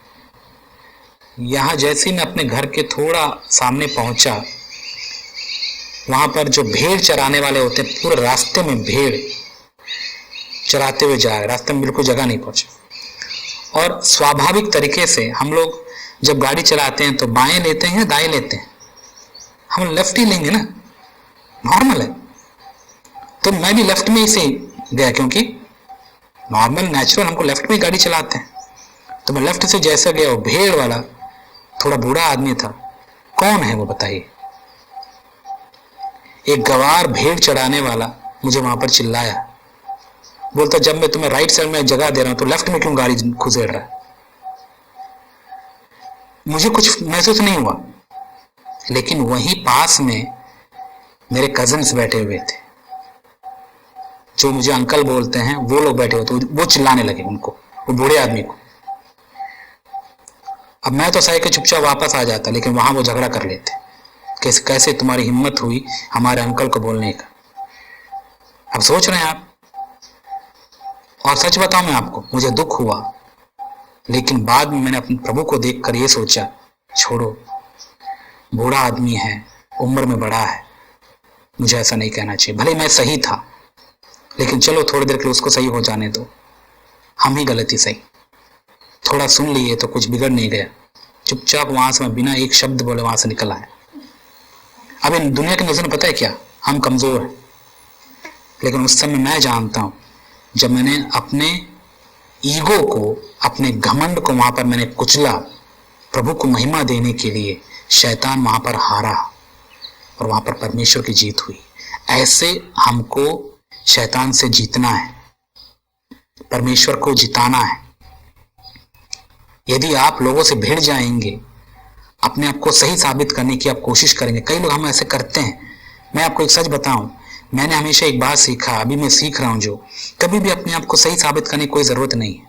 यहाँ जैसे ही मैं अपने घर के थोड़ा सामने पहुंचा, वहां पर जो भेड़ चराने वाले होते हैं, पूरे रास्ते में भेड़ चराते हुए जा रहे, रास्ते में बिल्कुल जगह नहीं पहुंचे। और स्वाभाविक तरीके से हम लोग जब गाड़ी चलाते हैं तो बाएं लेते हैं या दाएं लेते हैं? हम लेफ्ट ही लेंगे ना, नॉर्मल है। तो मैं भी लेफ्ट में ही से गया, क्योंकि नॉर्मल नेचुरल हमको लेफ्ट में ही गाड़ी चलाते हैं। तो मैं लेफ्ट से जैसा गया, वो भेड़ वाला थोड़ा बूढ़ा आदमी था। कौन है वो, बताइए? एक गवार भेड़ चढ़ाने वाला मुझे वहां पर चिल्लाया, बोलता जब मैं तुम्हें राइट साइड में जगह दे रहा हूं तो लेफ्ट में क्यों गाड़ी खुसेड़ रहा है? मुझे कुछ महसूस नहीं हुआ, लेकिन वहीं पास में मेरे कजिन्स बैठे हुए थे, जो मुझे अंकल बोलते हैं, वो लोग बैठे हुए थे। वो चिल्लाने लगे उनको, वो बूढ़े आदमी को। अब मैं तो सही के चुपचाप वापस आ जाता, लेकिन वहां वो झगड़ा कर लेते, कैसे तुम्हारी हिम्मत हुई हमारे अंकल को बोलने का। अब सोच रहे हैं आप। और सच बताऊं मैं आपको, मुझे दुख हुआ, लेकिन बाद में मैंने अपने प्रभु को देखकर ये सोचा, छोड़ो, बूढ़ा आदमी है, उम्र में बड़ा है, मुझे ऐसा नहीं कहना चाहिए। भले मैं सही था, लेकिन चलो थोड़ी देर के लिए उसको सही हो जाने दो, हम ही गलती सही। थोड़ा सुन लिए तो कुछ बिगड़ नहीं गया। चुपचाप वहां से मैं बिना एक शब्द बोले वहां से निकल आया। अब इन दुनिया की नजर में पता है क्या, हम कमजोर हैं, लेकिन उस समय मैं जानता हूं, जब मैंने अपने ईगो को, अपने घमंड को वहां पर मैंने कुचला, प्रभु को महिमा देने के लिए, शैतान वहां पर हारा और वहां पर परमेश्वर की जीत हुई। ऐसे हमको शैतान से जीतना है, परमेश्वर को जिताना है। यदि आप लोगों से भिड़ जाएंगे, अपने आप को सही साबित करने की आप कोशिश करेंगे, कई लोग हम ऐसे करते हैं। मैं आपको एक सच बताऊं, मैंने हमेशा एक बात सीखा, अभी मैं सीख रहा हूं, जो कभी भी अपने आप को सही साबित करने की कोई जरूरत नहीं है,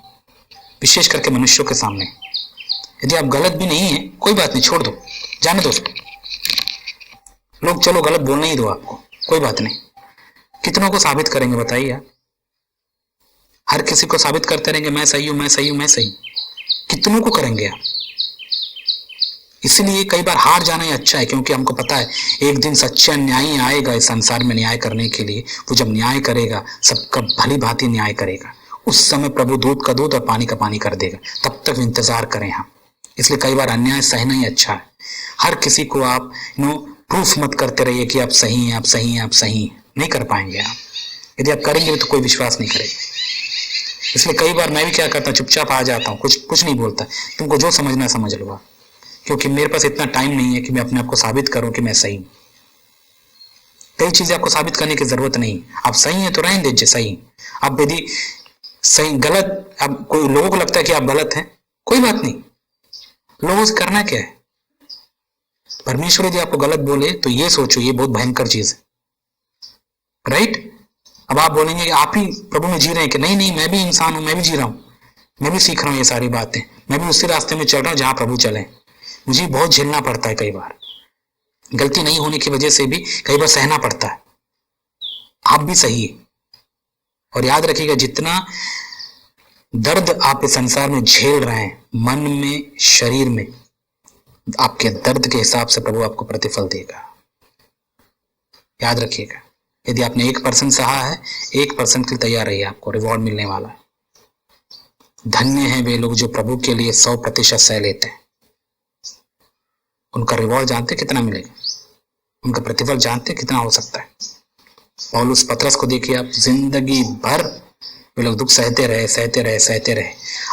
विशेष करके मनुष्यों के सामने। यदि आप गलत भी नहीं है, कोई बात नहीं, छोड़ दो, जाने दो उसको। लोग चलो गलत बोलने ही दो आपको, कोई बात नहीं। कितनों को साबित करेंगे बताइए आप? हर किसी को साबित करते रहेंगे मैं सही हूं, मैं सही हूं, मैं सही। कितनों को करेंगे आप? इसलिए कई बार हार जाना ही अच्छा है, क्योंकि हमको पता है एक दिन सच्चा न्यायी आएगा इस संसार में न्याय करने के लिए। वो जब न्याय करेगा, सबका भली भांति न्याय करेगा। उस समय प्रभु दूध का दूध और पानी का पानी कर देगा। तब तक इंतजार करें हम। इसलिए कई बार अन्याय सहना ही अच्छा है। हर किसी को आप प्रूफ मत करते रहिए कि आप सही हैं, आप सही हैं, आप सही हैं। नहीं कर पाएंगे आप। यदि आप करेंगे तो कोई विश्वास नहीं करेगा। इसलिए कई बार मैं भी क्या करता हूँ, चुपचाप आ जाता हूँ, कुछ नहीं बोलता। तुमको जो समझना समझ लो, क्योंकि मेरे पास इतना टाइम नहीं है कि मैं अपने आप को साबित करूं कि मैं सही हूं। कई चीजें आपको साबित करने की जरूरत नहीं। आप सही हैं तो रहने दीजिए सही। आप यदि सही गलत, अब कोई लोगों को लगता है कि आप गलत हैं, कोई बात नहीं, लोगों से करना क्या है। परमेश्वर यदि आपको गलत बोले तो ये सोचो ये बहुत भयंकर चीज है, राइट। अब आप बोलेंगे कि आप ही प्रभु में जी रहे हैं कि नहीं नहीं मैं भी इंसान हूं, मैं भी जी रहा हूं, मैं भी सीख रहा हूं ये सारी बातें, मैं भी उसी रास्ते में चल रहा हूं जहां प्रभु चले। मुझे बहुत झेलना पड़ता है, कई बार गलती नहीं होने की वजह से भी कई बार सहना पड़ता है। आप भी सही है। और याद रखिएगा जितना दर्द आप इस संसार में झेल रहे हैं, मन में, शरीर में, आपके दर्द के हिसाब से प्रभु आपको प्रतिफल देगा। याद रखिएगा, यदि आपने 1% सहा है, 1% के लिए तैयार रहिए, आपको रिवॉर्ड मिलने वाला है। धन्य हैं वे लोग जो प्रभु के लिए 100% सह लेते हैं। उनका रिवॉर्ड जानते कितना मिलेगा, उनका प्रतिफल जानते कितना हो सकता है। पौलुस पतरस को देखिए आप, जिंदगी भर वे लोग दुख सहते रहे।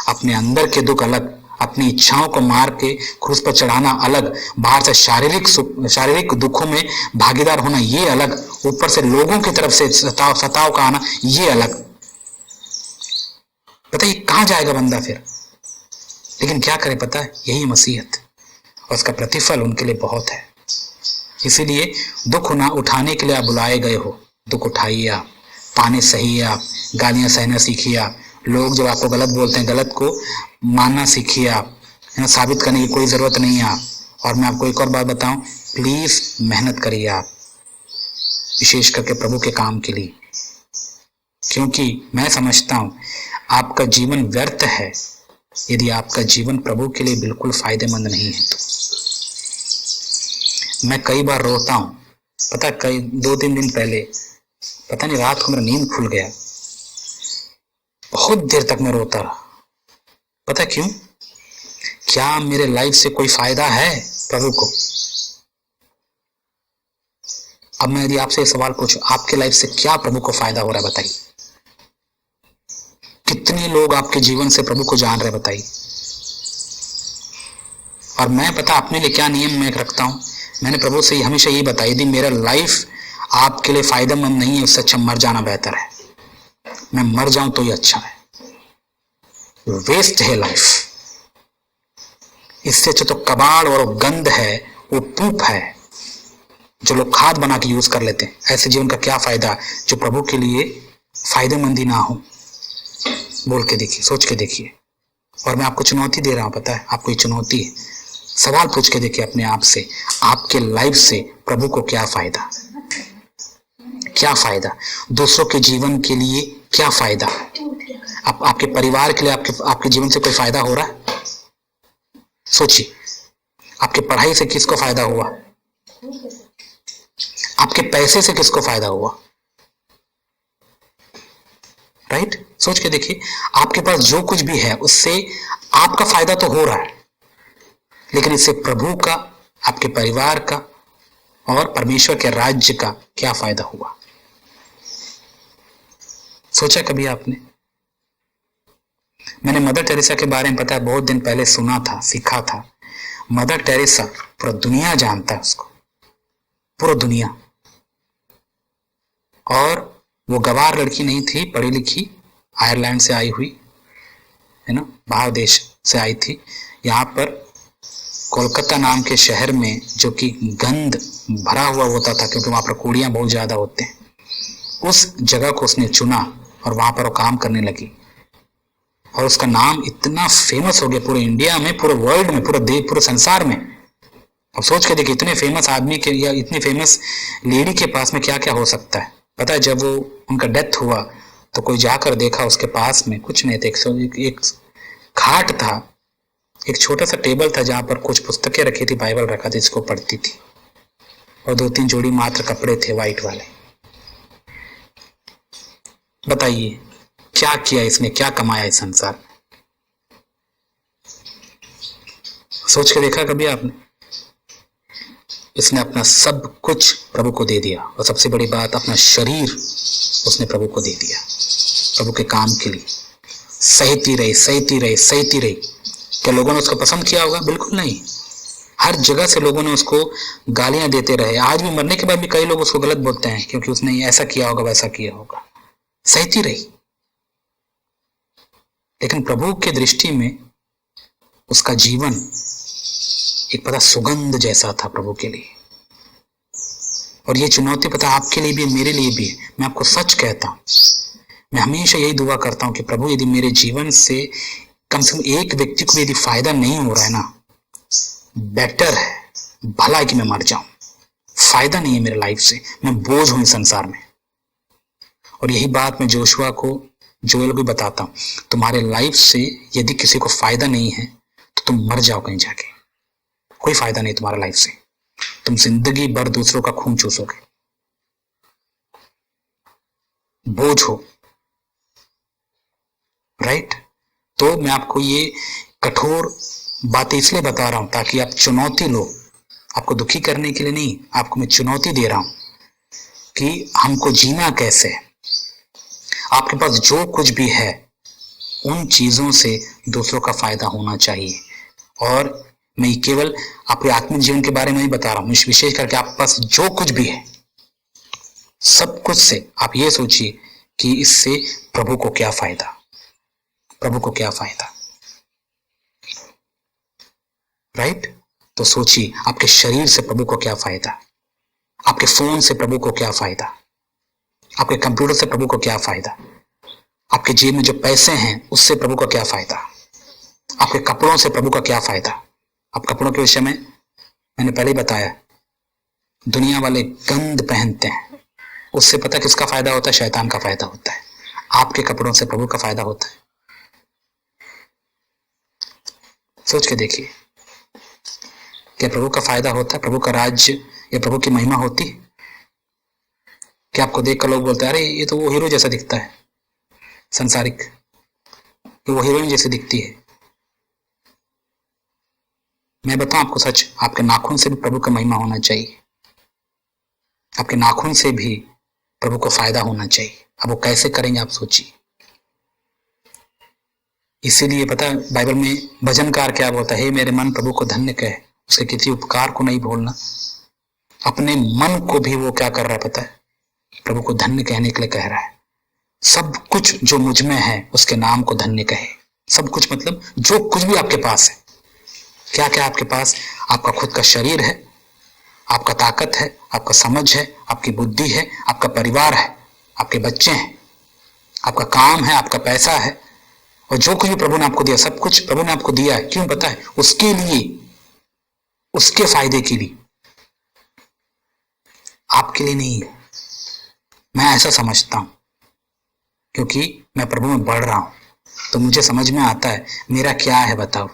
अपने अंदर के दुख अलग, अपनी इच्छाओं को मार के क्रूस पर चढ़ाना अलग, बाहर से शारीरिक दुखों में भागीदार होना ये अलग, ऊपर से लोगों की तरफ से सताव का आना ये अलग। बताइए कहां जाएगा बंदा फिर। लेकिन क्या करे पता है, यही मसीहत, और उसका प्रतिफल उनके लिए बहुत है। इसीलिए दुख उठाने के लिए आप बुलाए गए हो, दुख उठाइए आप, पाने सही आप, गालियां सहना सीखिए आप। लोग जब आपको गलत बोलते हैं, गलत को मानना सीखिए आप, साबित करने की कोई जरूरत नहीं है आप। और मैं आपको एक और बात बताऊं, प्लीज मेहनत करिए आप, विशेष करके प्रभु के काम के लिए, क्योंकि मैं समझता हूं आपका जीवन व्यर्थ है यदि आपका जीवन प्रभु के लिए बिल्कुल फायदेमंद नहीं है। तो मैं कई बार रोता हूं, पता, कई 2-3 दिन पहले पता नहीं रात को मेरा नींद खुल गया, बहुत देर तक मैं रोता रहा। पता क्यों? क्या मेरे लाइफ से कोई फायदा है प्रभु को? अब मैं यदि आपसे सवाल पूछूं, आपके लाइफ से क्या प्रभु को फायदा हो रहा है बताइए। कितने लोग आपके जीवन से प्रभु को जान रहे बताइए। और मैं पता अपने लिए क्या नियम मैं रखता हूं, मैंने प्रभु से हमेशा यही बताया, यदि मेरा लाइफ आपके लिए फायदेमंद नहीं है, उससे अच्छा मर जाना बेहतर है। मैं मर जाऊं तो ही अच्छा है, वेस्ट है लाइफ। इससे अच्छा तो कबाड़ और गंध है, वो पूप है जो लोग खाद बना के यूज कर लेते हैं। ऐसे जीवन का क्या फायदा जो प्रभु के लिए फायदेमंद ही ना हो। बोल के देखिए, सोच के देखिए। और मैं आपको चुनौती दे रहा हूं, पता है आपको ये चुनौती है। सवाल पूछ के देखिए अपने आप से, आपके लाइफ से प्रभु को क्या फायदा, क्या फायदा, दूसरों के जीवन के लिए क्या फायदा, आपके परिवार के लिए आपके जीवन से कोई फायदा हो रहा है? सोचिए, आपके पढ़ाई से किसको फायदा हुआ, आपके पैसे से किसको फायदा हुआ, राइट? सोच के देखिए, आपके पास जो कुछ भी है उससे आपका फायदा तो हो रहा है, लेकिन इससे प्रभु का, आपके परिवार का और परमेश्वर के राज्य का क्या फायदा हुआ? सोचा कभी आपने? मैंने मदर टेरेसा के बारे में पता है बहुत दिन पहले सुना था, सीखा था। मदर टेरेसा पूरा दुनिया जानता है उसको, पूरा दुनिया। और वो गवार लड़की नहीं थी, पढ़ी लिखी, आयरलैंड से आई हुई है ना, बाहर देश से आई थी। यहाँ पर कोलकाता नाम के शहर में, जो कि गंध भरा हुआ होता था क्योंकि वहां पर कूड़ियां बहुत ज्यादा होते हैं, उस जगह को उसने चुना और वहां पर वो काम करने लगी। और उसका नाम इतना फेमस हो गया पूरे इंडिया में, पूरे वर्ल्ड में, पूरे संसार में। अब सोच के देखिए, इतने फेमस आदमी के या इतनी फेमस लेडी के पास में क्या क्या हो सकता है। पता है, जब वो उनका डेथ हुआ तो कोई जाकर देखा, उसके पास में कुछ नहीं था, एक खाट था, एक छोटा सा टेबल था जहां पर कुछ पुस्तकें रखी थी, बाइबल रखा था जिसको पढ़ती थी, और 2-3 जोड़ी मात्र कपड़े थे वाइट वाले। बताइए, क्या किया इसने, क्या कमाया इस संसार में? सोच के देखा कभी आपने? इसने अपना सब कुछ प्रभु को दे दिया, और सबसे बड़ी बात, अपना शरीर उसने प्रभु को दे दिया, प्रभु के काम के लिए। सहती रही, सहती रही, सहती रही। क्या लोगों ने उसको पसंद किया होगा? बिल्कुल नहीं। हर जगह से लोगों ने उसको गालियां देते रहे। आज भी, मरने के बाद भी कई लोग उसको गलत बोलते हैं, क्योंकि उसने ऐसा किया होगा, वैसा किया होगा। सहती रही। लेकिन प्रभु के दृष्टि में उसका जीवन एक पता सुगंध जैसा था प्रभु के लिए। और ये चुनौती पता आपके लिए भी, मेरे लिए भी है। मैं आपको सच कहता हूं, मैं हमेशा यही दुआ करता हूं कि प्रभु, यदि मेरे जीवन से कम एक व्यक्ति को यदि फायदा नहीं हो रहा है ना, बेटर है, भला है कि मैं मर जाऊं। फायदा नहीं है मेरे लाइफ से, मैं बोझ हूं इस संसार में। और यही बात मैं जोशुआ को, जोएल को बताता हूं, तुम्हारे लाइफ से यदि किसी को फायदा नहीं है तो तुम मर जाओ कहीं जाके। कोई फायदा नहीं तुम्हारा लाइफ से, तुम जिंदगी भर दूसरों का खून चूसोगे, बोझ हो। राइट? तो मैं आपको ये कठोर बातें इसलिए बता रहा हूं ताकि आप चुनौती लो। आपको दुखी करने के लिए नहीं, आपको मैं चुनौती दे रहा हूं कि हमको जीना कैसे है। आपके पास जो कुछ भी है, उन चीजों से दूसरों का फायदा होना चाहिए। और मैं केवल आपके आत्मिक जीवन के बारे में ही बता रहा हूं, विशेष करके आपके पास जो कुछ भी है, सब कुछ से आप ये सोचिए कि इससे प्रभु को क्या फायदा, प्रभु को क्या फायदा। राइट? तो सोचिए, आपके शरीर से प्रभु को क्या फायदा, आपके फोन से प्रभु को क्या फायदा, आपके कंप्यूटर से प्रभु को क्या फायदा, आपके जेब में जो पैसे हैं उससे प्रभु को क्या फायदा, आपके कपड़ों से प्रभु का क्या फायदा। आप कपड़ों के विषय में मैंने पहले ही बताया, दुनिया वाले गंद पहनते हैं, उससे पता किसका फायदा होता है? शैतान का फायदा होता है। आपके कपड़ों से प्रभु का फायदा होता है। सोच के देखिए, क्या प्रभु का फायदा होता है? प्रभु का राज्य या प्रभु की महिमा होती है? क्या आपको देखकर लोग बोलते हैं, अरे ये तो वो हीरो जैसा दिखता है, संसारिक, ये वो हीरोइन जैसी दिखती है? मैं बताऊं आपको सच, आपके नाखून से भी प्रभु का महिमा होना चाहिए। आपके नाखून से भी प्रभु को फायदा होना चाहिए। अब वो कैसे करेंगे आप सोचिए। इसीलिए पता है बाइबल में भजनकार क्या बोलता है? हे मेरे मन प्रभु को धन्य कहे, उसके किसी उपकार को नहीं भूलना। अपने मन को भी वो क्या कर रहा है पता है? प्रभु को धन्य कहने के लिए कह रहा है। सब कुछ जो मुझ में है उसके नाम को धन्य कहे। सब कुछ मतलब जो कुछ भी आपके पास है। क्या क्या आपके पास? आपका खुद का शरीर है, आपका ताकत है, आपका समझ है, आपकी बुद्धि है, आपका परिवार है, आपके बच्चे हैं, आपका काम है, आपका पैसा है, और जो कुछ भी प्रभु ने आपको दिया, सब कुछ प्रभु ने आपको दिया है। क्यों पता है? उसके लिए, उसके फायदे के लिए, आपके लिए नहीं है। मैं ऐसा समझता हूं, क्योंकि मैं प्रभु में बढ़ रहा हूं, तो मुझे समझ में आता है मेरा क्या है। बताओ,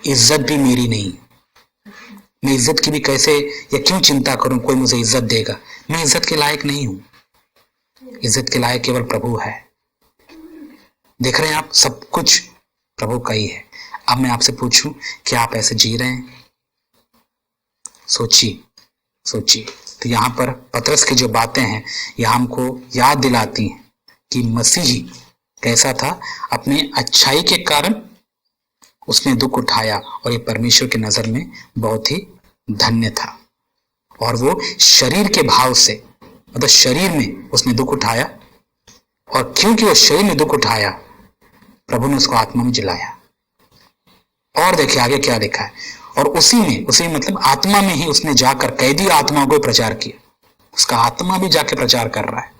इज्जत भी मेरी नहीं, मैं इज्जत की भी कैसे या क्यों चिंता करूं? कोई मुझे इज्जत देगा? मैं इज्जत के लायक नहीं हूं। इज्जत के लायक केवल प्रभु है। देख रहे हैं आप, सब कुछ प्रभु का ही है। अब मैं आपसे पूछूं, क्या आप ऐसे जी रहे हैं? सोचिए, सोचिए। तो यहां पर पतरस की जो बातें हैं, यह हमको याद दिलाती हैं कि मसीही कैसा था। अपने अच्छाई के कारण उसने दुख उठाया, और ये परमेश्वर की नजर में बहुत ही धन्य था। और वो शरीर के भाव से, मतलब शरीर में उसने दुख उठाया, और क्योंकि वो शरीर में दुख उठाया, प्रभु ने उसको आत्मा में जिलाया। और देखिए आगे क्या लिखा है, और उसी में मतलब आत्मा में ही उसने जाकर कैदी आत्माओं को प्रचार किया। उसका आत्मा भी जाके प्रचार कर रहा है।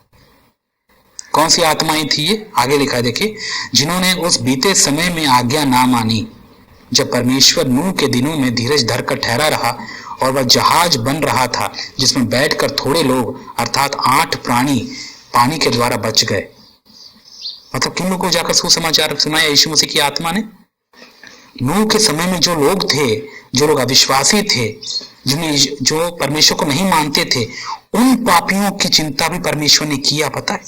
कौन सी आत्माएं थी ये? आगे लिखा है, देखिए, जिन्होंने उस बीते समय में आज्ञा ना मानी, जब परमेश्वर नूह के दिनों में धीरज धरकर ठहरा रहा, और वह जहाज बन रहा था जिसमें बैठकर थोड़े लोग अर्थात 8 प्राणी पानी के द्वारा बच गए। मतलब किन लोगों को जाकर सुसमाचार सुनाया यीशु मसीह की आत्मा ने? नूह के समय में जो लोग थे, जो लोग अविश्वासी थे, जो परमेश्वर को नहीं मानते थे, उन पापियों की चिंता भी परमेश्वर ने किया, पता है।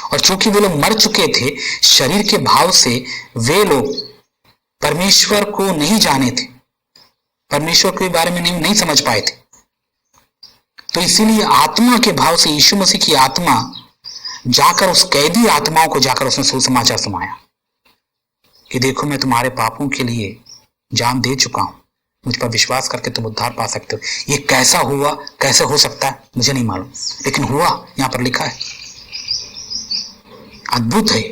और चूंकि वे लोग मर चुके थे, शरीर के भाव से वे लोग परमेश्वर को नहीं जाने थे, परमेश्वर के बारे में नहीं समझ पाए थे। तो इसीलिए आत्मा के भाव से यीशु मसीह की आत्मा जाकर उस कैदी आत्माओं को जाकर उसने सुसमाचार सुनाया कि देखो मैं तुम्हारे पापों के लिए जान दे चुका हूं, मुझ पर विश्वास करके तुम उद्धार पा सकते हो। ये कैसा हुआ, कैसे हो सकता है मुझे नहीं मालूम, लेकिन हुआ, यहां पर लिखा है। अद्भुत है,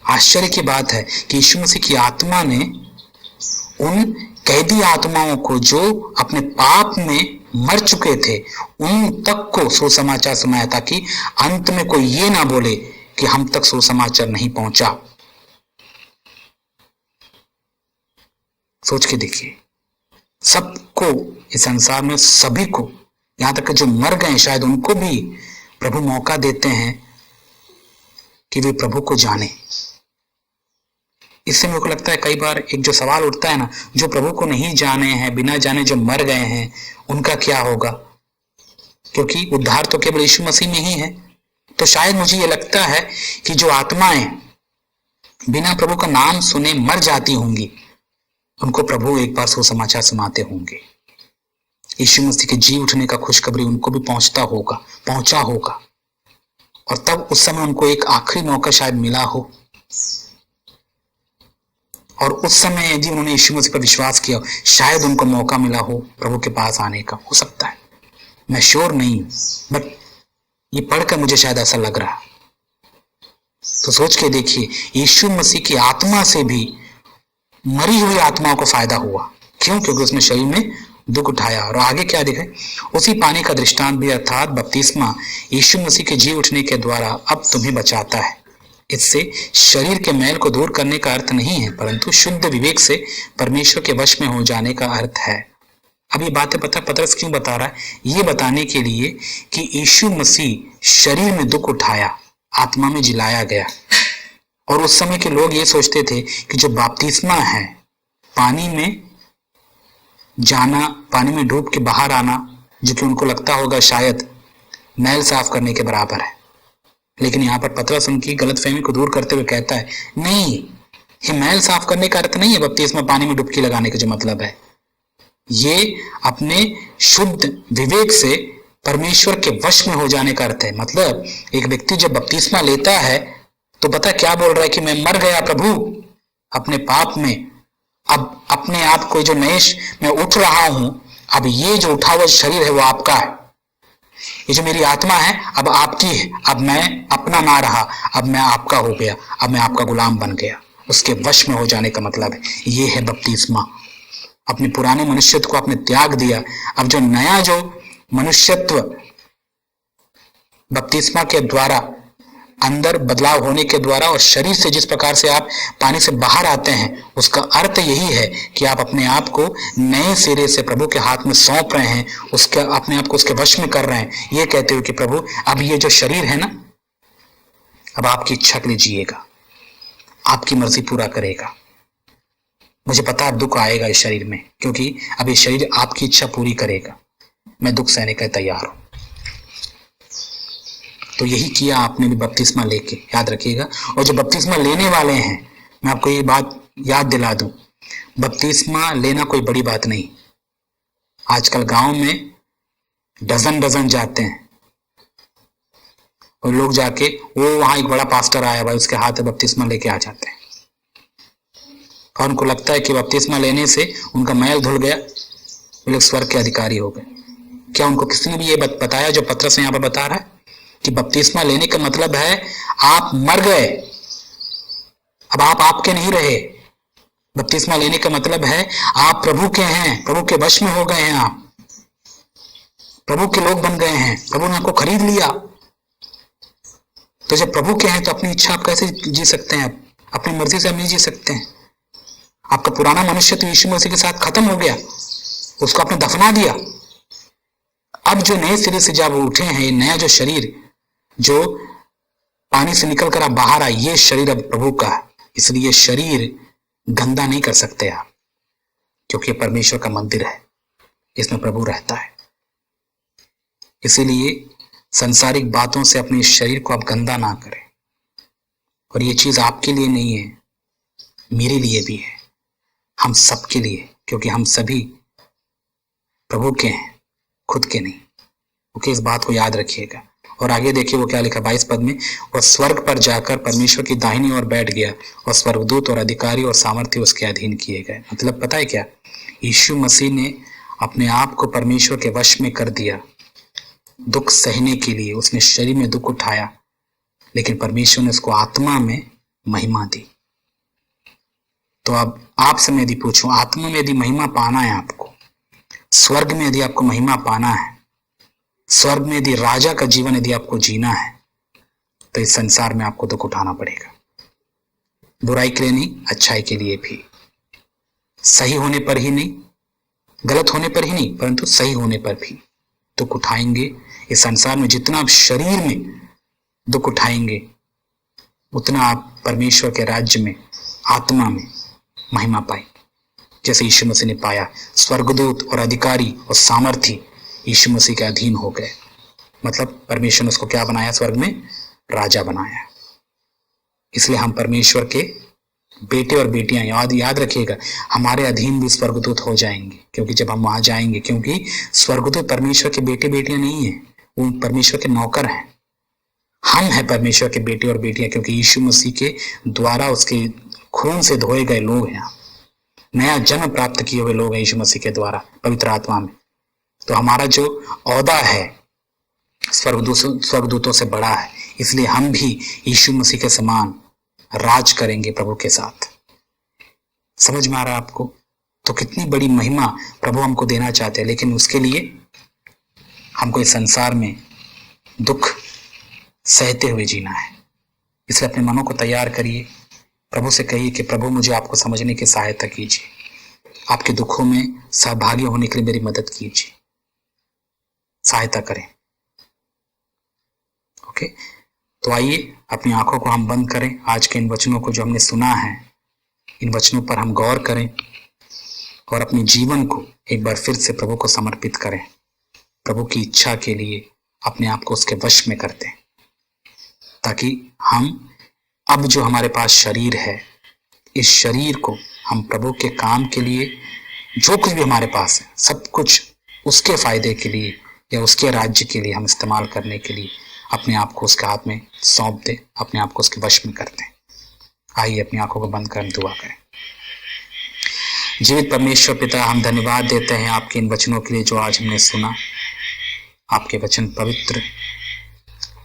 आश्चर्य की बात है कि यीशु मसीह की आत्मा ने उन कैदी आत्माओं को जो अपने पाप में मर चुके थे उन तक को सुसमाचार सुनाया, ताकि अंत में कोई ये ना बोले कि हम तक सुसमाचार नहीं पहुंचा। सोच के देखिए, सबको इस संसार में, सभी को, यहां तक कि जो मर गए शायद उनको भी प्रभु मौका देते हैं कि वे प्रभु को जाने। इससे मेरे को लगता है कई बार एक जो सवाल उठता है ना, जो प्रभु को नहीं जाने हैं, बिना जाने जो मर गए हैं, उनका क्या होगा? क्योंकि उद्धार तो केवल यीशु मसीह में ही है। तो शायद मुझे ये लगता है कि जो आत्माएं बिना प्रभु का नाम सुने मर जाती होंगी, उनको प्रभु एक बार सुसमाचार सुनाते होंगे। यीशु मसीह के जी उठने का खुशखबरी उनको भी पहुंचा होगा, और तब उस समय उनको एक आखिरी मौका शायद मिला हो, और उस समय यदि उन्होंने यीशु मसीह पर विश्वास किया, शायद उनको मौका मिला हो प्रभु के पास आने का। हो सकता है, मैं श्योर नहीं हूं, बट ये पढ़कर मुझे शायद ऐसा लग रहा। तो सोच के देखिए, यीशु मसीह की आत्मा से भी मरी हुई आत्माओं को फायदा हुआ। क्यों? क्योंकि उसने शरीर में दुख उठाया। और आगे क्या दिखे, उसी पानी का दृष्टांत भी अर्थात बपतिस्मा यीशु मसीह के जी उठने के द्वारा अब तुम्हें बचाता है। इससे शरीर के मैल को दूर करने का अर्थ नहीं है, परंतु शुद्ध विवेक से परमेश्वर के वश में हो जाने का अर्थ है। अब ये बातें पतरस क्यों बता रहा है? ये बताने के लिए कि यीशु मसीह शरीर में दुख उठाया, आत्मा में जिलाया गया। और उस समय के लोग ये सोचते थे कि जो बपतिस्मा है, पानी में जाना, पानी में डूब के बाहर आना, जो कि उनको लगता होगा शायद मैल साफ करने के बराबर है। लेकिन यहाँ पर पतरस उनकी गलतफहमी को दूर करते हुए कहता है, नहीं, ये मैल साफ करने का अर्थ नहीं है बपतिस्मा पानी में डुबकी लगाने का जो मतलब है। ये अपने शुद्ध विवेक से परमेश्वर के वश में हो जाने का अर्थ है। मतलब एक व्यक्ति जब बपतिस्मा लेता है तो पता क्या बोल रहा है कि मैं मर गया प्रभु अपने पाप में, अब अपने आप को जो नए मैं उठ रहा हूं, अब ये जो उठा हुआ शरीर है वो आपका है, ये जो मेरी आत्मा है अब आपकी है, अब मैं अपना ना रहा, अब मैं आपका हो गया, अब मैं आपका गुलाम बन गया। उसके वश में हो जाने का मतलब है ये है बपतिस्मा। अपने पुराने मनुष्यत्व को आपने त्याग दिया, अब जो नया जो मनुष्यत्व बपतिस्मा के द्वारा अंदर बदलाव होने के द्वारा और शरीर से जिस प्रकार से आप पानी से बाहर आते हैं, उसका अर्थ यही है कि आप अपने आप को नए सिरे से प्रभु के हाथ में सौंप रहे हैं, उसके अपने आप को उसके वश में कर रहे हैं, ये कहते हुए कि प्रभु अब ये जो शरीर है ना, अब आपकी इच्छा के लिए जिएगा, आपकी मर्जी पूरा करेगा। मुझे पता है दुख आएगा इस शरीर में, क्योंकि अब ये शरीर आपकी इच्छा पूरी करेगा, मैं दुख सहने का तैयार हूं। तो यही किया आपने भी बपतिस्मा लेके, याद रखिएगा। और जो बपतिस्मा लेने वाले हैं, मैं आपको ये बात याद दिला दूं, बपतिस्मा लेना कोई बड़ी बात नहीं। आजकल गांव में डजन जाते हैं और लोग जाके, वो वहां एक बड़ा पास्टर आया भाई, उसके हाथ में बपतिस्मा लेके आ जाते हैं और उनको लगता है कि बपतिस्मा लेने से उनका मैल धुल गया, वो लोग स्वर्ग के अधिकारी हो गए। क्या उनको किसी ने भी ये बताया जो पतरस यहाँ पर बता रहा है कि बपतिस्मा लेने का मतलब है आप मर गए, अब आप आपके नहीं रहे। बपतिस्मा लेने का मतलब है आप प्रभु के हैं, प्रभु के वश में हो गए हैं, आप प्रभु के लोग बन गए हैं, प्रभु ने आपको खरीद लिया। तो जब प्रभु के हैं तो अपनी इच्छा आप कैसे जी सकते हैं? अपनी मर्जी से आप नहीं जी सकते हैं। आपका पुराना मनुष्य तो यीशु मसीह के साथ खत्म हो गया, उसको आपने दफना दिया। अब जो नए सिरे से जब उठे हैं, ये नया जो शरीर जो पानी से निकल कर आप बाहर आए, ये शरीर अब प्रभु का है। इसलिए शरीर गंदा नहीं कर सकते आप, क्योंकि परमेश्वर का मंदिर है, इसमें प्रभु रहता है। इसीलिए संसारिक बातों से अपने शरीर को आप गंदा ना करें। और ये चीज आपके लिए नहीं है, मेरे लिए भी है, हम सबके लिए, क्योंकि हम सभी प्रभु के हैं, खुद के नहीं। ओके, इस बात को याद रखिएगा। और आगे देखिए वो क्या लिखा 22 पद में, और स्वर्ग पर जाकर परमेश्वर की दाहिनी ओर बैठ गया और स्वर्गदूत और अधिकारी और सामर्थ्य उसके अधीन किए गए। मतलब पता है क्या, यीशु मसीह ने अपने आप को परमेश्वर के वश में कर दिया दुख सहने के लिए। उसने शरीर में दुख उठाया, लेकिन परमेश्वर ने उसको आत्मा में महिमा दी। तो अब आपसे मैं यदि पूछूं, आत्मा में यदि महिमा पाना है आपको, स्वर्ग में यदि आपको महिमा पाना है, स्वर्ग में यदि राजा का जीवन यदि आपको जीना है, तो इस संसार में आपको दुख उठाना पड़ेगा। बुराई के लिए नहीं, अच्छाई के लिए भी। सही होने पर ही नहीं, गलत होने पर ही नहीं, परंतु सही होने पर भी दुख उठाएंगे। इस संसार में जितना आप शरीर में दुख उठाएंगे, उतना आप परमेश्वर के राज्य में आत्मा में महिमा पाएंगे, जैसे यीशु मसीह ने पाया। स्वर्गदूत और अधिकारी और सामर्थी यीशु मसीह के अधीन हो गए। मतलब परमेश्वर ने उसको क्या बनाया, स्वर्ग में राजा बनाया। इसलिए हम परमेश्वर के बेटे और बेटियां, याद रखिएगा, हमारे अधीन भी स्वर्गदूत हो जाएंगे, क्योंकि जब हम वहां जाएंगे, क्योंकि स्वर्गदूत परमेश्वर के बेटे बेटियां नहीं है, वो परमेश्वर के नौकर हैं। हम हैं परमेश्वर के बेटे और बेटियां, क्योंकि यीशु मसीह के द्वारा, उसके खून से धोए गए लोग हैं, नया जन्म प्राप्त किए हुए लोग हैं यीशु मसीह के द्वारा पवित्र आत्मा में। तो हमारा जो औदा है स्वर्गदूतों से बड़ा है, इसलिए हम भी यीशु मसीह के समान राज करेंगे प्रभु के साथ। समझ में आ रहा है आपको? तो कितनी बड़ी महिमा प्रभु हमको देना चाहते हैं, लेकिन उसके लिए हमको इस संसार में दुख सहते हुए जीना है। इसलिए अपने मनों को तैयार करिए, प्रभु से कहिए कि प्रभु मुझे आपको समझने की सहायता कीजिए, आपके दुखों में सहभागी होने के लिए मेरी मदद कीजिए, सहायता करें। ओके, तो आइए अपनी आंखों को हम बंद करें। आज के इन वचनों को जो हमने सुना है, इन वचनों पर हम गौर करें और अपने जीवन को एक बार फिर से प्रभु को समर्पित करें। प्रभु की इच्छा के लिए अपने आप को उसके वश में कर दें, ताकि हम अब जो हमारे पास शरीर है, इस शरीर को हम प्रभु के काम के लिए, जो कुछ भी हमारे पास है, सब कुछ उसके फायदे के लिए या उसके राज्य के लिए हम इस्तेमाल करने के लिए अपने आप को उसके हाथ में सौंप दें, अपने आप को उसके वश में कर दें। आइए अपनी आंखों को बंद कर हम दुआ करें। जीवित परमेश्वर पिता, हम धन्यवाद देते हैं आपके इन वचनों के लिए जो आज हमने सुना। आपके वचन पवित्र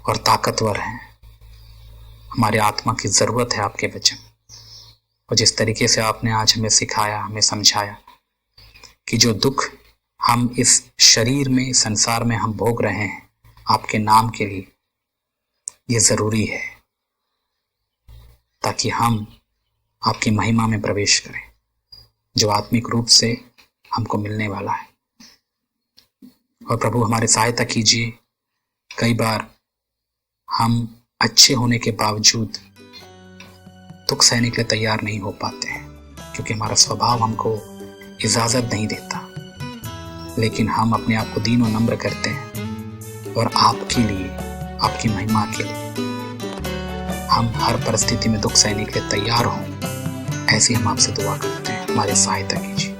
और ताकतवर हैं। हमारे आत्मा की जरूरत है आपके वचन। और जिस तरीके से आपने आज हमें सिखाया, हमें समझाया कि जो दुख हम इस शरीर में, संसार में हम भोग रहे हैं आपके नाम के लिए, ये जरूरी है, ताकि हम आपकी महिमा में प्रवेश करें, जो आत्मिक रूप से हमको मिलने वाला है। और प्रभु हमारी सहायता कीजिए। कई बार हम अच्छे होने के बावजूद दुख सहने के लिए तैयार नहीं हो पाते हैं, क्योंकि हमारा स्वभाव हमको इजाजत नहीं देता। लेकिन हम अपने आप को दीन और नम्र करते हैं और आपके लिए, आपकी महिमा के लिए हम हर परिस्थिति में दुख सहने के लिए तैयार हों। ऐसी हम आपसे दुआ करते हैं, हमारी सहायता कीजिए।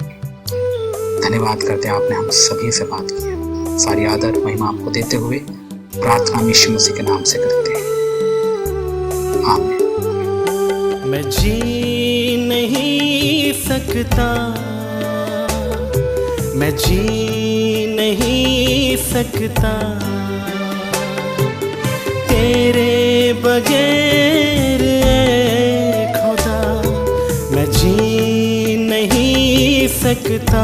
धन्यवाद करते हैं, आपने हम सभी से बात की। सारी आदर महिमा आपको देते हुए प्रार्थना यीशु मसीह के नाम से करते हैं, आमीन। मैं जी नहीं सकता, मैं जी नहीं सकता तेरे बगैर खुदा, मैं जी नहीं सकता।